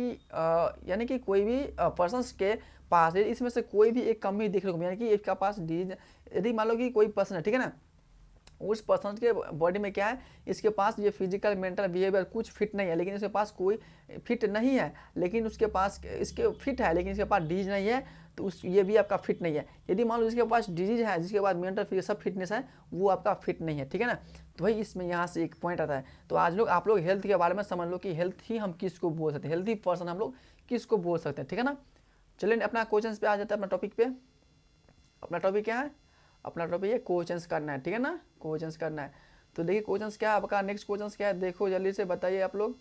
यानी कि कोई भी पर्सन्स के पास इसमें से कोई भी एक कमी देखने को, यानी कि इसका पास डिजीज, यदि मान लो कि कोई पर्सन है, ठीक है ना, उस पर्सन के बॉडी में क्या है, इसके पास ये फिजिकल मेंटल बिहेवियर कुछ फिट नहीं है, लेकिन इसके पास कोई फिट नहीं है, लेकिन उसके पास इसके फिट है लेकिन इसके पास डिजीज नहीं है, तो उस ये भी आपका फिट नहीं है। यदि मान लो जिसके पास डिजीज है, जिसके पास मेंटल फिजिकल सब फिटनेस है, वो आपका फिट नहीं है, ठीक है ना। तो भाई इसमें यहाँ से एक पॉइंट आता है। तो आज लोग आप लोग हेल्थ के बारे में समझ लो कि हेल्थ ही हम किसको बोल सकते हैं, हेल्थी पर्सन हम लोग किसको बोल सकते हैं, ठीक है ना। चलिए अपना क्वेश्चन पे आ जाता है, अपना टॉपिक पे। अपना टॉपिक क्या है, अपना टॉपिक ये क्वेश्चंस करना है, ठीक है ना, क्वेश्चंस करना है। तो देखिए क्वेश्चंस क्या है आपका, नेक्स्ट क्वेश्चंस क्या है, देखो जल्दी से बताइए आप लोग।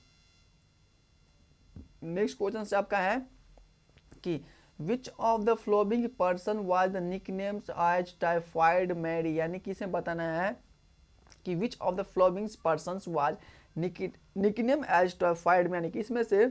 नेक्स्ट क्वेश्चन आपका है कि which of the following person was the nicknames as typhoid Mary, यानी कि इसे बताना है कि which of the following person was nickname as typhoid, यानी कि इसमें से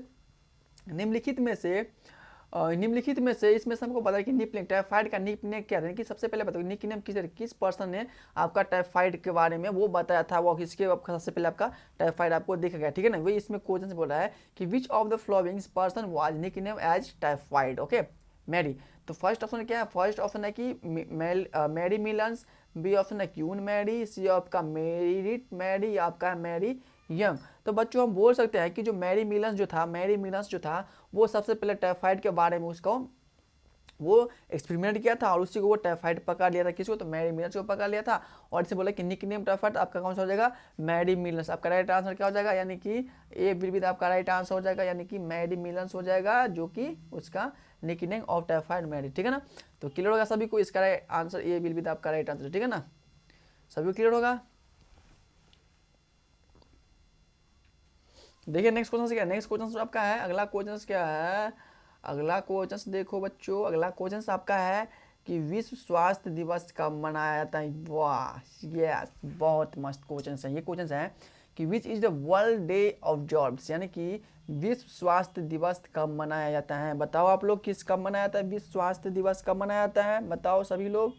निम्नलिखित में से इसमें से हमको पता है कि निकनेम टाइफाइड का निकनेम क्या है, कि सबसे पहले बताओ निकनेम किस पर्सन ने आपका टाइफाइड के बारे में वो बताया था, वो किसके सबसे पहले आपका टाइफाइड आपको दिख गया, ठीक है ना। वही इसमें क्वेश्चन बोल रहा है कि which of the following person was nickname as typhoid, okay Mary. तो फर्स्ट ऑप्शन क्या है, फर्स्ट ऑप्शन है कि मैरी मिलन्स, बी ऑप्शन है क्यून मैरी, सी आपका मेरिट मैरी, आपका मैरी यंग। तो बच्चों हम बोल सकते हैं कि जो मैरी मिलन्स जो था वो सबसे पहले टाइफाइड के बारे में उसको वो एक्सपेरिमेंट किया था और उसी को वो टाइफाइड पकड़ लिया था, किसको, तो मैडी मिलर्स को पकड़ लिया था। और इसे बोला कि निक नेम टाइफाइड आपका कौन सा हो जाएगा, मैडी मिलर्स। आपका राइट आंसर क्या हो जाएगा, यानी कि ए विल बी आपका राइट आंसर हो जाएगा, यानी कि मैडी मिलर्स हो जाएगा, जो कि उसका nick name of typhoid Mary. ठीक है ना, तो क्लियर होगा सभी को, इसका आंसर ए विल बी आपका राइट आंसर। ठीक है ना, सभी को क्लियर होगा। देखिए नेक्स्ट क्वेश्चन क्या है, नेक्स्ट क्वेश्चन आपका है, अगला क्वेश्चन क्या है, अगला क्वेश्चन देखो बच्चों, अगला क्वेश्चन आपका है कि विश्व स्वास्थ्य दिवस कब मनाया जाता है। वाह, यस, बहुत मस्त क्वेश्चन है। ये क्वेश्चन है कि which is the world day of jobs, यानी कि विश्व स्वास्थ्य दिवस कब मनाया जाता है। बताओ आप लोग, किस कब मनाया जाता है, विश्व स्वास्थ्य दिवस कब मनाया जाता है, बताओ सभी लोग,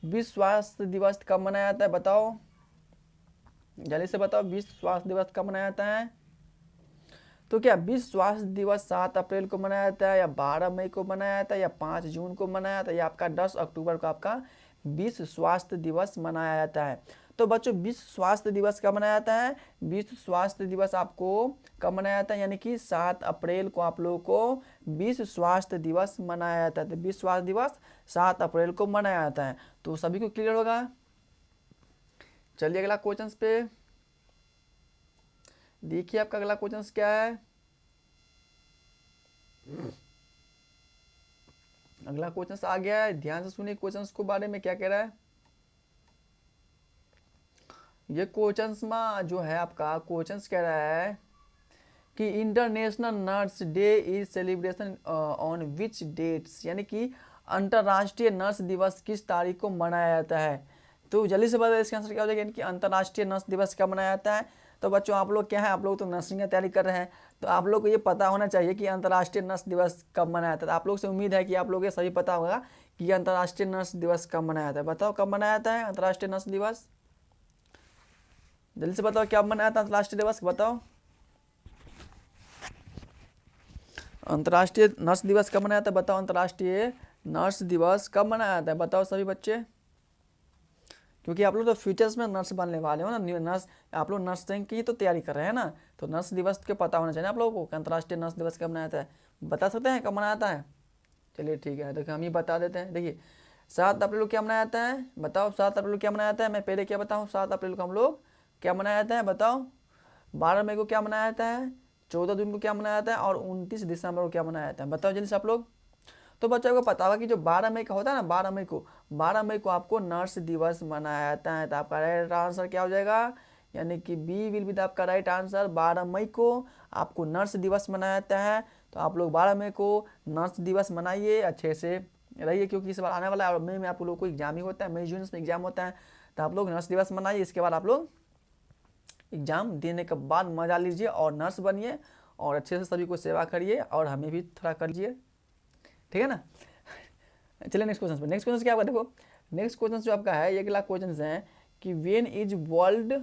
विश्व स्वास्थ्य दिवस कब मनाया जाता है, बताओ जल्दी से बताओ, विश्व स्वास्थ्य दिवस कब मनाया जाता है। तो क्या विश्व स्वास्थ्य दिवस 7 अप्रैल को मनाया जाता है, या 12 मई को मनाया जाता है, या 5 जून को मनाया जाता है, या आपका 10 अक्टूबर को आपका विश्व स्वास्थ्य दिवस मनाया जाता है। तो बच्चों विश्व स्वास्थ्य दिवस कब मनाया जाता है, विश्व स्वास्थ्य दिवस आपको कब मनाया जाता है, यानी कि 7 अप्रैल को आप लोगों को विश्व स्वास्थ्य दिवस मनाया जाता है। तो विश्व स्वास्थ्य दिवस 7 अप्रैल को मनाया जाता है। तो सभी को क्लियर होगा। चलिए अगला क्वेश्चन पे देखिए, आपका अगला क्वेश्चन क्या है। अगला क्वेश्चन आ गया है, ध्यान से सुनिए क्वेश्चन को बारे में क्या कह रहा है। ये क्वेश्चन में जो है आपका क्वेश्चन कह रहा है कि international nurse day is celebration on which dates, यानी कि अंतर्राष्ट्रीय नर्स दिवस किस तारीख को मनाया जाता है। तो जल्दी से बताइए इसका आंसर क्या हो जाएगा, यानी कि अंतर्राष्ट्रीय नर्स दिवस कब मनाया जाता है। तो बच्चों आप लोग क्या है, आप लोग तो नर्सिंग की तैयारी कर रहे हैं, तो आप लोग को ये पता होना चाहिए कि अंतर्राष्ट्रीय नर्स दिवस कब मनाया जाता है। आप लोग से उम्मीद है कि आप लोग ये सभी पता होगा कि अंतर्राष्ट्रीय नर्स दिवस कब मनाया जाता है। बताओ कब मनाया जाता है अंतर्राष्ट्रीय नर्स दिवस, जल्दी से बताओ क्या मनाया था अंतर्राष्ट्रीय दिवस, बताओ अंतर्राष्ट्रीय नर्स दिवस कब मनाया था, बताओ अंतर्राष्ट्रीय नर्स दिवस कब मनाया जाता है, बताओ सभी बच्चे, क्योंकि आप लोग तो फ्यूचर्स में नर्स बनने वाले हो ना, नर्स, आप लोग नर्सिंग की तो तैयारी कर रहे हैं ना, तो नर्स दिवस के पता होना चाहिए आप लोगों को, अंतर्राष्ट्रीय नर्स दिवस कब मनाया जाता है, बता सकते हैं कब मनाया जाता है। चलिए ठीक है, देखिए हम ही बता देते हैं। देखिए 7 अप्रैल को क्या मनाया जाता है, बताओ 7 अप्रैल को क्या मनाया जाता है, मैं पहले क्या बताऊँ, 7 अप्रैल को हम लोग क्या मनाया जाता है, बताओ 12 मई को क्या मनाया जाता है, 14 जून को क्या मनाया जाता है, और 29 दिसंबर को क्या मनाया जाता है, बताओ जल्दी से आप लोग। तो बच्चों को पता होगा कि जो 12 मई का होता है ना, 12 मई को आपको नर्स दिवस मनाया जाता है। तो आपका राइट आंसर क्या हो जाएगा, यानी कि बी विल बी आपका राइट आंसर, 12 मई को आपको नर्स दिवस मनाया जाता है। तो आप लोग 12 मई को नर्स दिवस मनाइए, अच्छे से रहिए, क्योंकि इस बार आने वाला है और मई में आप लोग को एग्जाम ही होता है, मई जून में एग्जाम होता है। तो आप लोग नर्स दिवस मनाइए, इसके बाद आप लोग एग्जाम देने के बाद मजा लीजिए और नर्स बनिए और अच्छे से सभी को सेवा करिए और हमें भी थोड़ा करिए, ठीक है ना। चलिए नेक्स्ट क्वेश्चन पे, नेक्स्ट क्वेश्चन क्या होगा, देखो नेक्स्ट क्वेश्चन जो आपका है, ये अगला क्वेश्चन है कि when is world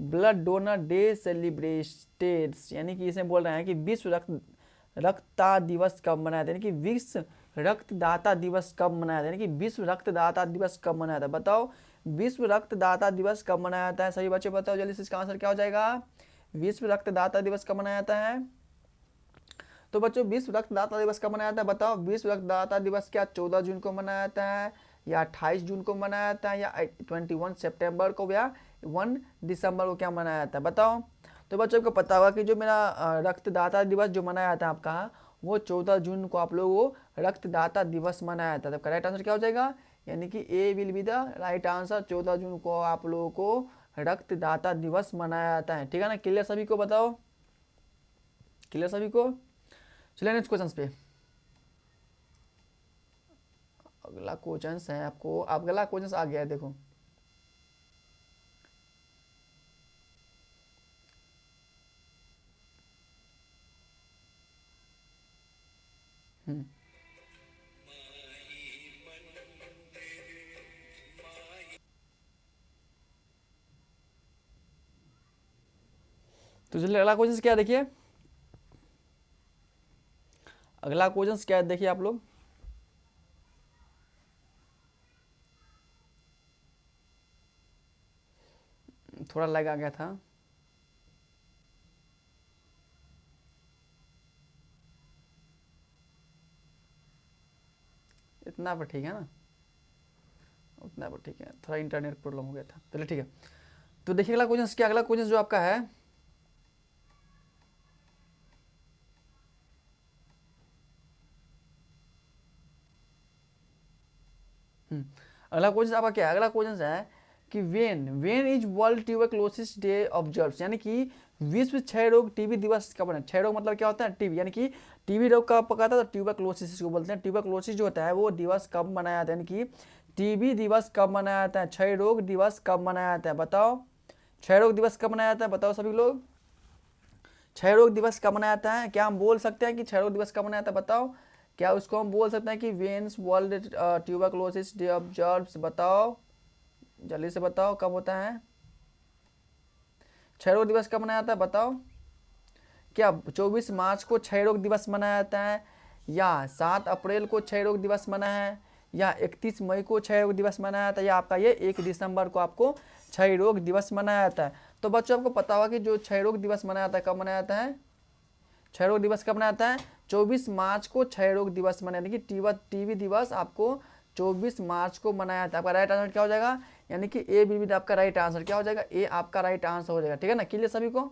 blood donor day celebrated, यानी कि इसमें बोल रहे हैं कि विश्व रक्तदाता दिवस कब मनाया जाता है, यानी कि विश्व रक्तदाता दिवस कब मनाया जाता है, यानी कि विश्व रक्तदाता दिवस कब मनाया जाता है, बताओ विश्व रक्तदाता दिवस कब मनाया जाता है, सही बच्चे बताओ जल्दी से, इसका आंसर क्या हो जाएगा, विश्व रक्तदाता दिवस कब मनाया जाता है। तो बच्चों विश्व रक्तदाता दिवस कब मनाया जाता है, बताओ विश्व रक्तदाता दिवस क्या 14 जून को मनाया जाता है, या 28 जून को मनाया जाता है, या 21 सितंबर को, या 1 दिसंबर को क्या मनाया जाता है, बताओ। तो बच्चों को पता होगा कि जो मेरा रक्तदाता दिवस जो मनाया जाता है आपका, वो 14 जून को आप लोगों को रक्तदाता दिवस मनाया जाता है। तो करेक्ट आंसर क्या हो जाएगा, यानी कि A will be the right answer, 14 जून को आप लोगों को रक्तदाता दिवस मनाया जाता है, ठीक है ना। क्लियर सभी को, बताओ क्लियर सभी को। चलिए नेक्स्ट क्वेश्चन पे, अगला क्वेश्चन है आपको, अगला क्वेश्चन आ गया है, देखो तो चलिए अगला क्वेश्चन क्या है, देखिए अगला क्वेश्चन क्या है, देखिए आप लोग, थोड़ा लगा गया था। उतना पर ठीक है ना, उतना पर ठीक है, थोड़ा इंटरनेट प्रॉब्लम हो गया था। चलिए ठीक है, तो देखिए अगला क्वेश्चन क्या, अगला क्वेश्चन जो आपका है अगला क्वेश्चन आपका क्या है, अगला क्वेश्चन है कि when is world tuberculosis day observe, यानी कि विश्व क्षय रोग टीबी दिवस कब है। क्षय रोग मतलब क्या होता है, टीबी, यानी कि टीबी रोग कब पकड़ता है, तो ट्यूबरक्लोसिस को बोलते हैं। ट्यूबरक्लोसिस जो होता है वो दिवस कब मनाया जाता है, यानी कि टीबी दिवस कब मनाया जाता है, क्षय रोग दिवस कब मनाया जाता है, बताओ। क्षय रोग दिवस कब मनाया जाता है, बताओ सभी लोग। क्षय रोग दिवस कब मनाया जाता है, क्या हम बोल सकते हैं कि क्षय रोग दिवस कब मनाया जाता है, बताओ। क्या उसको हम बोल सकते हैं कि veins world tuberculosis day observes, बताओ जल्दी से बताओ कब होता है, क्षय रोग दिवस कब मनाया जाता है, बताओ। क्या 24 मार्च को क्षय रोग दिवस मनाया जाता है, या 7 अप्रैल को क्षय रोग दिवस मनाया है, या 31 मई को क्षय रोग दिवस मनाया जाता है, या आपका ये 1 दिसंबर को आपको क्षय रोग दिवस मनाया जाता है। तो बच्चों आपको पता होगा कि जो क्षय रोग दिवस मनाया जाता है कब मनाया जाता है, क्षय रोग दिवस कब मनाया जाता है, 24 मार्च को क्षय रोग दिवस मनाया, यानी कि टीबी दिवस आपको 24 मार्च को मनाया जाता है। आपका राइट आंसर क्या हो जाएगा, यानी कि ए बी आपका राइट आंसर क्या हो जाएगा, ए आपका राइट आंसर हो जाएगा, ठीक है ना, क्लियर सभी को।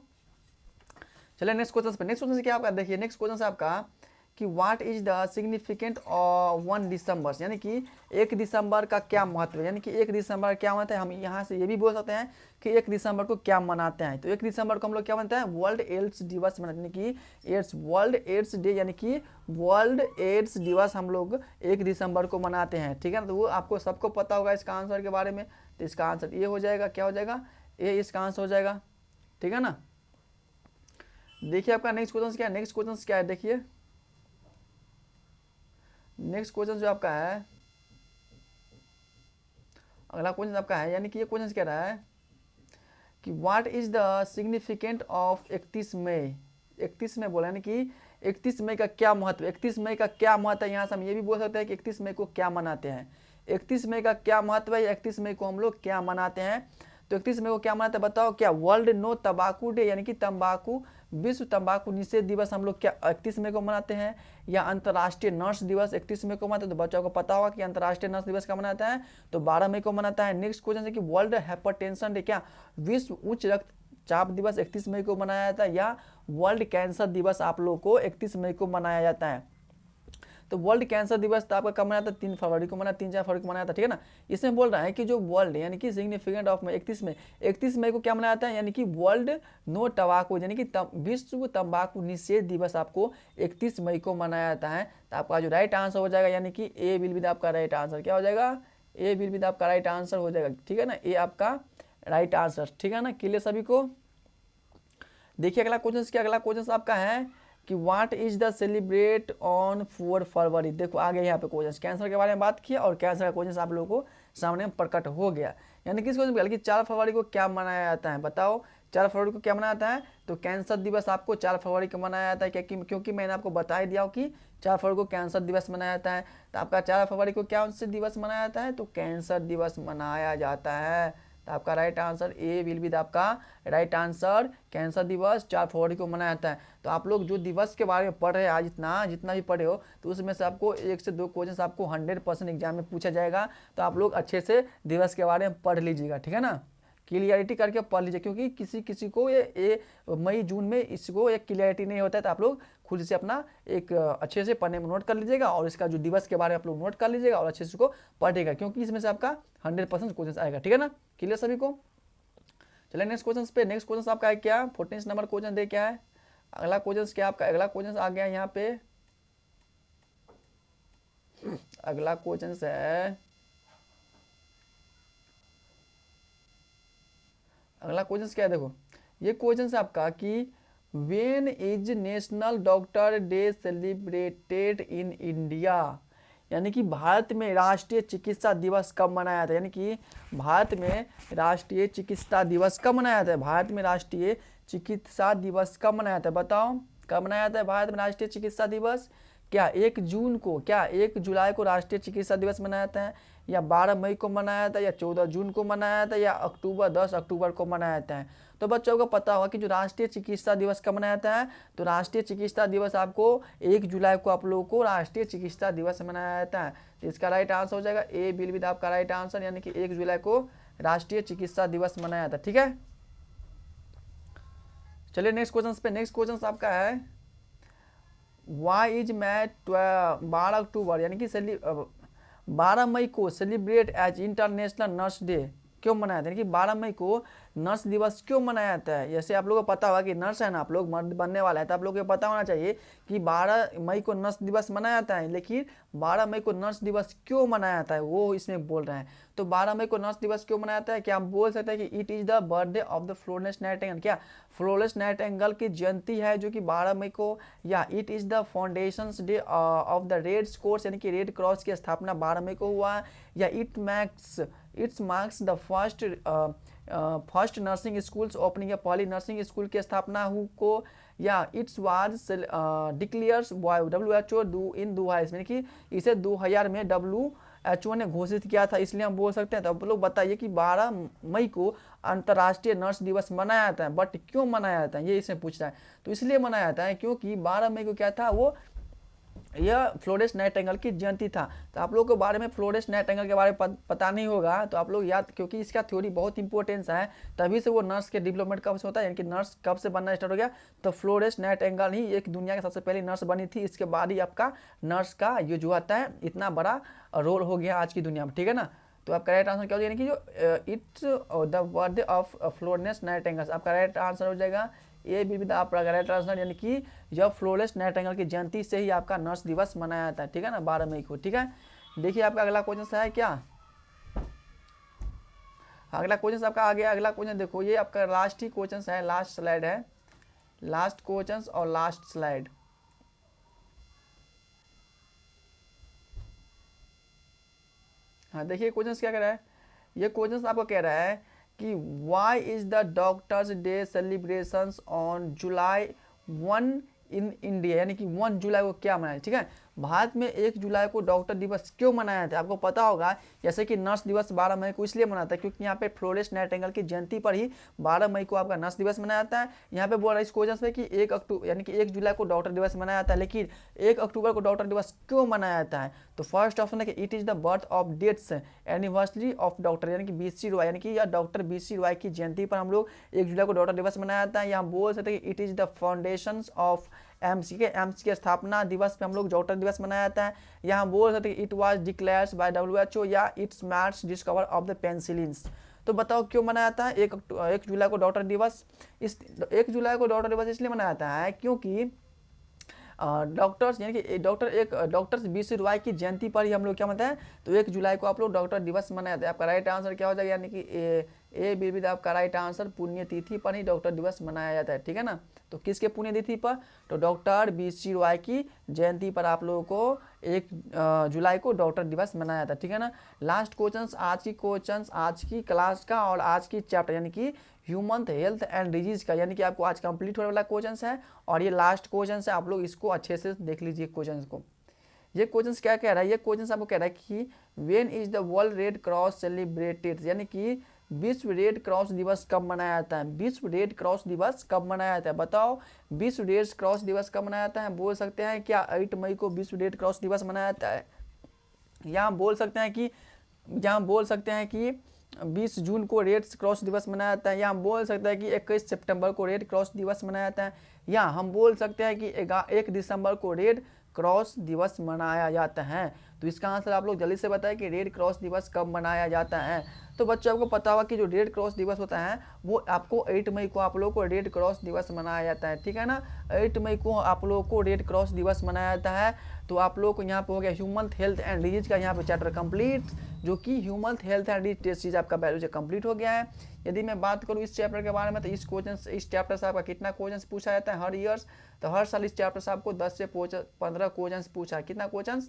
चलिए नेक्स्ट क्वेश्चन पे, नेक्स्ट क्वेश्चन क्या आपका देखिए, नेक्स्ट क्वेश्चन से आपका कि what is the significant of 1 दिसंबर, यानी कि 1 दिसंबर का क्या महत्व है, यानी कि 1 दिसंबर क्या महत्व है। हम यहाँ से ये भी बोल सकते हैं कि 1 दिसंबर को क्या मनाते हैं, तो 1 दिसंबर को हम लोग क्या मनाते हैं, वर्ल्ड एड्स दिवस मनाते हैं, यानी कि एड्स वर्ल्ड एड्स डे, यानी कि वर्ल्ड एड्स दिवस हम लोग 1 दिसंबर को मनाते हैं, ठीक है ना। तो वो आपको सबको पता होगा इसका आंसर के बारे में, तो इसका आंसर ये हो जाएगा, क्या हो जाएगा, ये इसका आंसर हो जाएगा, ठीक है ना। देखिए आपका नेक्स्ट क्वेश्चन क्या है, नेक्स्ट क्वेश्चन क्या है, देखिए नेक्स्ट क्वेश्चन जो आपका है, अगला क्वेश्चन आपका है, यानी कि ये क्वेश्चन कह रहा है कि what is the significant of 31 मई, 31 मई बोला, यानी कि 31 मई का क्या महत्व, 31 मई का क्या महत्व है। यहाँ से हम ये भी बोल सकते हैं कि 31 मई को क्या मनाते हैं, 31 मई का क्या महत्व है, 31 मई को हम लोग क्या मनाते हैं। तो 31 मई को क्या मनाते हैं बताओ, क्या वर्ल्ड नो तंबाकू डे, यानी कि तंबाकू विश्व तंबाकू निषेध दिवस हम लोग क्या 31 मई को मनाते हैं, या अंतर्राष्ट्रीय नर्स दिवस 31 मई को मनाते हैं। तो बच्चों को पता होगा कि अंतर्राष्ट्रीय नर्स दिवस का मनाता है, तो 12 मई को मनाता है। नेक्स्ट क्वेश्चन है कि वर्ल्ड हाइपरटेंशन डे, क्या विश्व उच्च रक्तचाप दिवस 31 मई को मनाया जाता है, या वर्ल्ड कैंसर दिवस आप लोग को 31 मई को मनाया जाता है। तो वर्ल्ड कैंसर दिवस तो आपका कब मनाया था, 3 फरवरी को मनाया, 3-4 फरवरी को मनाया था, ठीक है ना। इसमें बोल रहा है कि जो वर्ल्ड यानी कि सिग्निफिकेंट ऑफ 31 मई को क्या मनाया जाता है, यानी कि वर्ल्ड नो टबाको, यानी कि विश्व तंबाकू निषेध दिवस आपको 31 मई को मनाया जाता है। तो आपका जो राइट आंसर हो जाएगा, यानी कि ए विल बी आपका राइट आंसर क्या हो जाएगा, ए विल बी आपका राइट आंसर हो जाएगा, ठीक है ना, ए आपका राइट आंसर, ठीक है ना, क्लियर सभी को। देखिए अगला क्वेश्चन क्या, अगला क्वेश्चन आपका है कि what is the celebrate on 4 फरवरी। देखो आगे यहाँ पे क्वेश्चन कैंसर के बारे में बात किया और कैंसर का क्वेश्चन आप लोगों को सामने प्रकट हो गया। यानी किस क्वेश्चन कि 4 फरवरी को क्या मनाया जाता है, बताओ 4 फरवरी को क्या मनाया जाता है। तो कैंसर दिवस आपको 4 फरवरी को मनाया जाता है, क्योंकि मैंने आपको बता ही दिया कि 4 फरवरी को कैंसर दिवस मनाया जाता है। तो आपका 4 फरवरी को क्या उनसे दिवस मनाया जाता है, तो कैंसर दिवस मनाया जाता है। तो आपका right answer A will be आपका राइट आंसर, कैंसर दिवस 4 फरवरी को मनाया जाता है। तो आप लोग जो दिवस के बारे में पढ़ रहे हैं आज जितना भी पढ़े हो, तो उसमें से आपको 1 से 2 क्वेश्चन आपको 100% एग्जाम में पूछा जाएगा। तो आप लोग अच्छे से दिवस के बारे में पढ़ लीजिएगा, ठीक है ना, क्लियरिटी करके पढ़ लीजिए, क्योंकि किसी को ये मई जून में इसको एक क्लियरिटी नहीं होता है। तो आप लोग खुद से अपना एक अच्छे से पढ़ने में नोट कर लीजिएगा, और इसका जो दिवस के बारे में आप लोग नोट कर लीजिएगा और अच्छे से इसको पढ़ेगा, क्योंकि इसमें से आपका 100% क्वेश्चन आएगा, ठीक है ना, क्लियर सभी को। चलिए नेक्स्ट क्वेश्चन पे, नेक्स्ट क्वेश्चन आपका है क्या 14 नंबर क्वेश्चन दे क्या है, अगला क्वेश्चन क्या आपका, अगला क्वेश्चन आ गया यहाँ पे, अगला क्वेश्चन है, अगला क्वेश्चन क्या है, देखो ये क्वेश्चन है आपका कि when is national doctor day celebrated in India. यानी कि भारत में राष्ट्रीय चिकित्सा दिवस कब मनाया जाता है, यानी कि भारत में राष्ट्रीय चिकित्सा दिवस कब मनाया जाता है, भारत में राष्ट्रीय चिकित्सा दिवस कब मनाया जाता है, बताओ कब मनाया जाता है भारत में राष्ट्रीय चिकित्सा दिवस। क्या 1 जून को, क्या 1 जुलाई को राष्ट्रीय चिकित्सा दिवस मनाया जाता है, या 12 मई को मनाया जाता है, या 14 जून को मनाया जाता है, या 10 अक्टूबर को मनाया जाता है। तो बच्चों को पता होगा कि जो राष्ट्रीय चिकित्सा दिवस कब मनाया जाता है, तो राष्ट्रीय चिकित्सा दिवस आपको 1 जुलाई को आप लोगों को राष्ट्रीय चिकित्सा दिवस मनाया जाता है। तो इसका राइट आंसर हो जाएगा ए विल बी आपका राइट आंसर, यानी कि 1 जुलाई को राष्ट्रीय चिकित्सा दिवस मनाया जाता है। ठीक है, चलिए नेक्स्ट क्वेश्चन पे। नेक्स्ट क्वेश्चन आपका है वाई इज मैच 12 अक्टूबर यानी कि 12 मई को celebrate as international nurse day क्यों मनाया जाता है, यानी कि 12 मई को नर्स दिवस क्यों मनाया जाता है। जैसे आप लोगों को पता होगा कि नर्स है ना, आप लोग मर्द बनने वाला है, तो आप लोगों को पता होना चाहिए कि 12 मई को नर्स दिवस मनाया जाता है, लेकिन 12 मई को नर्स दिवस क्यों मनाया जाता है वो इसमें बोल रहे हैं। तो 12 मई को नर्स दिवस क्यों मनाया जाता है, क्या हम बोल सकते हैं कि it is the birthday of the Florence Nightingale, क्या फ्लोरेंस नाइटिंगेल की जयंती है जो कि 12 मई को, या it is the foundations day of the red cross यानी कि रेड क्रॉस की स्थापना 12 मई को हुआ है, या it's marks the first nursing schools opening, या पहली नर्सिंग स्कूल की स्थापना को, या it's was declares by WHO in 2000 में कि इसे 2000 में WHO ने घोषित किया था, इसलिए हम बोल सकते हैं। तो आप लोग बताइए कि 12 मई को अंतर्राष्ट्रीय नर्स दिवस मनाया जाता है, बट क्यों मनाया जाता है ये इसमें पूछ रहा है। तो इसलिए मनाया जाता है क्योंकि 12 मई को क्या था, वो यह फ्लोरेंस नाइटिंगेल की जयंती था। तो आप लोगों को बारे में फ्लोरेंस नाइटिंगेल के बारे में पता नहीं होगा, तो आप लोग याद, क्योंकि इसका थ्योरी बहुत इंपॉर्टेंस है, तभी से वो नर्स के डेवलपमेंट कब से होता है, यानी कि नर्स कब से बनना स्टार्ट हो गया, तो फ्लोरेंस नाइटिंगेल ही एक दुनिया की सबसे पहली नर्स बनी थी। इसके बाद ही आपका नर्स का ये जो आता है इतना बड़ा रोल हो गया आज की दुनिया में। ठीक है ना, तो आपका राइट आंसर क्या हो जाएगा, यानी कि जो it's the birthday of Florence Nightingale, आपका राइट आंसर हो जाएगा ए बी विद आपका राइट आंसर, यानी कि जब फ्लोरेंस नाइटिंगेल की जयंती से ही आपका नर्स दिवस मनाया जाता है। ठीक है ना, 12 मई को। ठीक है, देखिए आपका अगला क्वेश्चन है क्या, अगला क्वेश्चन आपका आ गया। अगला क्वेश्चन देखो, ये आपका लास्ट ही क्वेश्चन है, लास्ट स्लाइड है, लास्ट क्वेश्चन और लास्ट स्लाइड। हाँ देखिए क्वेश्चन क्या कह रहा है, ये क्वेश्चन आपको कह रहा है कि why is the doctors day celebrations on July 1 in India, यानी कि 1 जुलाई को क्या मनाया। ठीक है, भारत में 1 जुलाई को डॉक्टर दिवस क्यों मनाया जाता है। आपको पता होगा जैसे कि नर्स दिवस 12 मई को इसलिए मनाता है क्योंकि यहाँ पे फ्लोरेंस नाइटिंगेल की जयंती पर ही 12 मई को आपका नर्स दिवस मनाया जाता है। यहाँ पे बोल रहा है इस क्वेश्चन में कि 1 अक्टूबर यानी कि 1 जुलाई को डॉक्टर दिवस मनाया जाता है, लेकिन 1 अक्टूबर को डॉक्टर दिवस क्यों मनाया जाता है। तो फर्स्ट ऑप्शन है कि it is the birth of dates anniversary of doctor, यानी कि BC रॉय, यानी कि यह डॉक्टर BC रॉय की जयंती पर हम लोग 1 जुलाई को डॉक्टर दिवस मनाया जाता है। या हम बोल सकते हैं कि it is the foundation of AIIMS की स्थापना दिवस पे हम लोग डॉक्टर दिवस मनाया जाता है। या हम बोल सकते हैं it was declared by WHO, या it's marks discover of the penicillins. तो बताओ क्यों मनाया जाता है 1 जुलाई को डॉक्टर दिवस। इस 1 जुलाई को डॉक्टर दिवस इसलिए मनाया जाता है क्योंकि डॉक्टर्स यानी कि डॉक्टर्स BC रॉय की जयंती पर ही हम लोग क्या मनाते हैं, तो 1 जुलाई को आप लोग डॉक्टर दिवस मनाते हैं। आपका राइट आंसर क्या हो जाएगा, यानी कि ए बी विद आपका राइट आंसर, पुण्यतिथि पर ही डॉक्टर दिवस मनाया जाता है। ठीक है ना, तो किसके पुण्यतिथि पर, तो डॉक्टर BC रॉय की जयंती पर आप लोगों को 1 जुलाई को डॉक्टर दिवस मनाया जाता है। ठीक है ना, लास्ट क्वेश्चन आज की क्लास का और आज की चैप्टर यानी कि ह्यूमन हेल्थ एंड डिजीज का, यानी कि आपको आज कंप्लीट होने वाला क्वेश्चन है और ये लास्ट क्वेश्चन है। आप लोग इसको अच्छे से देख लीजिए क्वेश्चन को। ये क्वेश्चन क्या कह रहा है, ये क्वेश्चन आपको कह रहा है कि when is the world red cross celebrated, यानी कि विश्व रेड क्रॉस दिवस कब मनाया जाता है। विश्व रेड क्रॉस दिवस कब मनाया जाता है, बताओ विश्व रेड क्रॉस दिवस कब मनाया जाता है। बोल सकते हैं क्या 8 मई को विश्व रेड क्रॉस दिवस मनाया जाता है, या बोल सकते हैं कि 20 जून को रेड क्रॉस दिवस मनाया जाता है, या हम बोल सकते हैं कि 21 सितंबर को रेड क्रॉस दिवस मनाया जाता है, या हम बोल सकते हैं कि 1 दिसंबर को रेड क्रॉस दिवस मनाया जाता है। तो इसका आंसर आप लोग जल्दी से बताएं कि रेड क्रॉस दिवस कब मनाया जाता है। तो बच्चों आपको पता होगा कि जो रेड क्रॉस दिवस होता है वो आपको 8 मई को आप लोगों को रेड क्रॉस दिवस मनाया जाता है। ठीक है ना, 8 मई को आप लोगों को रेड क्रॉस दिवस मनाया जाता है। तो आप लोग को यहाँ पे हो गया ह्यूमन हेल्थ एंड डिजीज का यहाँ पे चैप्टर कंप्लीट, जो कि ह्यूमन हेल्थ एंड डिजीज आपका बायोलॉजी कंप्लीट हो गया है। यदि मैं बात करूँ इस चैप्टर के बारे में, तो इस चैप्टर से आपका कितना क्वेश्चन पूछा जाता है हर ईयर्स, तो हर साल इस चैप्टर से आपको 10 से 15 क्वेश्चन पूछा है। कितना क्वेश्चन,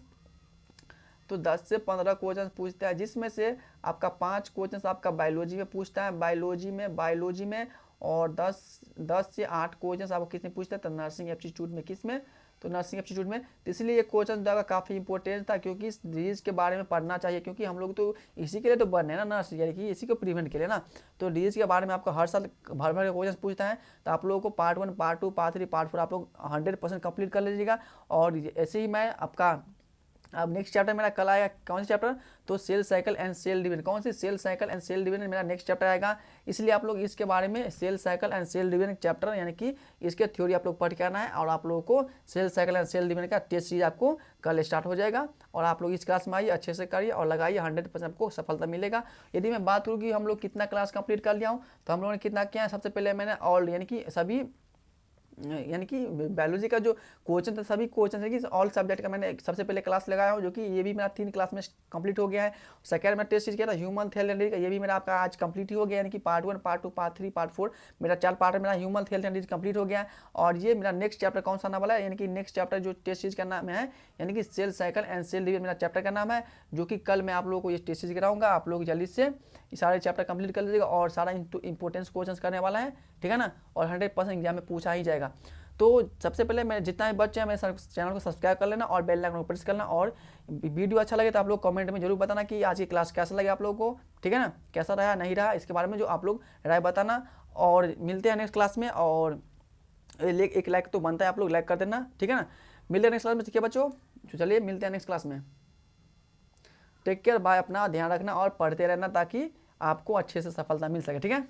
तो 10 से 15 क्वेश्चन पूछता है, जिसमें से आपका 5 क्वेश्चन आपका बायोलॉजी में पूछता है, बायोलॉजी में और 10 से 8 क्वेश्चन आपको किस में पूछता है, तो नर्सिंग एप्टीट्यूड में, किस में, तो नर्सिंग एप्टीट्यूड में, तो इसलिए ये क्वेश्चन जो काफ़ी इंपॉर्टेंट था, क्योंकि इस डिजीज़ के बारे में पढ़ना चाहिए, क्योंकि हम लोग तो इसी के लिए तो बने ना नर्स, यानी कि इसी को प्रिवेंट के लिए ना। तो डिजीज़ के बारे में आपको हर साल भर भर के क्वेश्चन पूछता है, तो आप लोगों को पार्ट 1, पार्ट 2, पार्ट 3, पार्ट 4 आप लोग 100% कंप्लीट कर लीजिएगा। और ऐसे ही मैं आपका अब नेक्स्ट चैप्टर मेरा कल आएगा, कौन सा चैप्टर, तो cell cycle and cell division, कौन सी, cell cycle and cell division मेरा नेक्स्ट चैप्टर आएगा। इसलिए आप लोग इसके बारे में cell cycle and cell division chapter यानी कि इसके थ्योरी आप लोग पढ़ के आना है, और आप लोगों को cell cycle and cell division का टेस्ट सीरीज आपको कल स्टार्ट हो जाएगा। और आप लोग इस क्लास में आइए, अच्छे से करिए और लगाइए, 100% आपको सफलता मिलेगा। यदि मैं बात करूँ कि हम लोग कितना क्लास कंप्लीट कर लिया हूँ, तो हम लोगों ने कितना किया है, सबसे पहले मैंने ऑल यानी कि सभी यानी कि बायोलॉजी का जो क्वेश्चन था, सभी क्वेश्चन है कि ऑल सब्जेक्ट का मैंने सबसे पहले क्लास लगाया हूँ, जो कि ये भी मेरा 3 क्लास में कंप्लीट हो गया है। सेकेंड में टेस्ट सीरीज किया था ह्यूमन हेल्थ एंड डिजीज का, ये भी मेरा आपका आज कंप्लीट ही हो गया, यानी कि पार्ट 1, पार्ट 2, पार्ट 3, पार्ट 4 मेरा 4 पार्ट में मेरा human health and disease complete हो गया है। और ये मेरा नेक्स्ट चैप्टर कौन सा आने वाला है, यानी कि नेक्स्ट चैप्टर जो टेस्ट सीरीज का नाम है, यानी कि cell cycle and cell division मेरा चैप्टर का नाम है, जो कि कल मैं आप लोगों को ये टेस्ट सीरीज कराऊंगा। आप लोग जल्दी से ये सारे चैप्टर कंप्लीट कर लीजिएगा, और सारा इंपॉर्टेंस क्वेश्चन करने वाला है, ठीक है ना, और 100% एग्जाम में पूछा ही जाएगा। तो सबसे पहले मैं जितना भी बच्चे हैं मेरे चैनल को सब्सक्राइब कर लेना और बेल आइकन को प्रेस करना, और वीडियो अच्छा लगे तो आप लोग कमेंट में जरूर बताना कि आज की क्लास कैसा लगे आप लोगों को, ठीक है ना, कैसा रहा नहीं रहा, इसके बारे में जो आप लोग राय बताना। और मिलते हैं नेक्स्ट क्लास में, और एक लाइक तो बनता है, आप लोग लाइक कर देना, ठीक है ना। मिलते हैं नेक्स्ट क्लास में, ठीक है बच्चों, तो चलिए मिलते हैं नेक्स्ट क्लास में। टेक केयर, बाय, अपना ध्यान रखना और पढ़ते रहना, ताकि आपको अच्छे से सफलता मिल सके, ठीक है।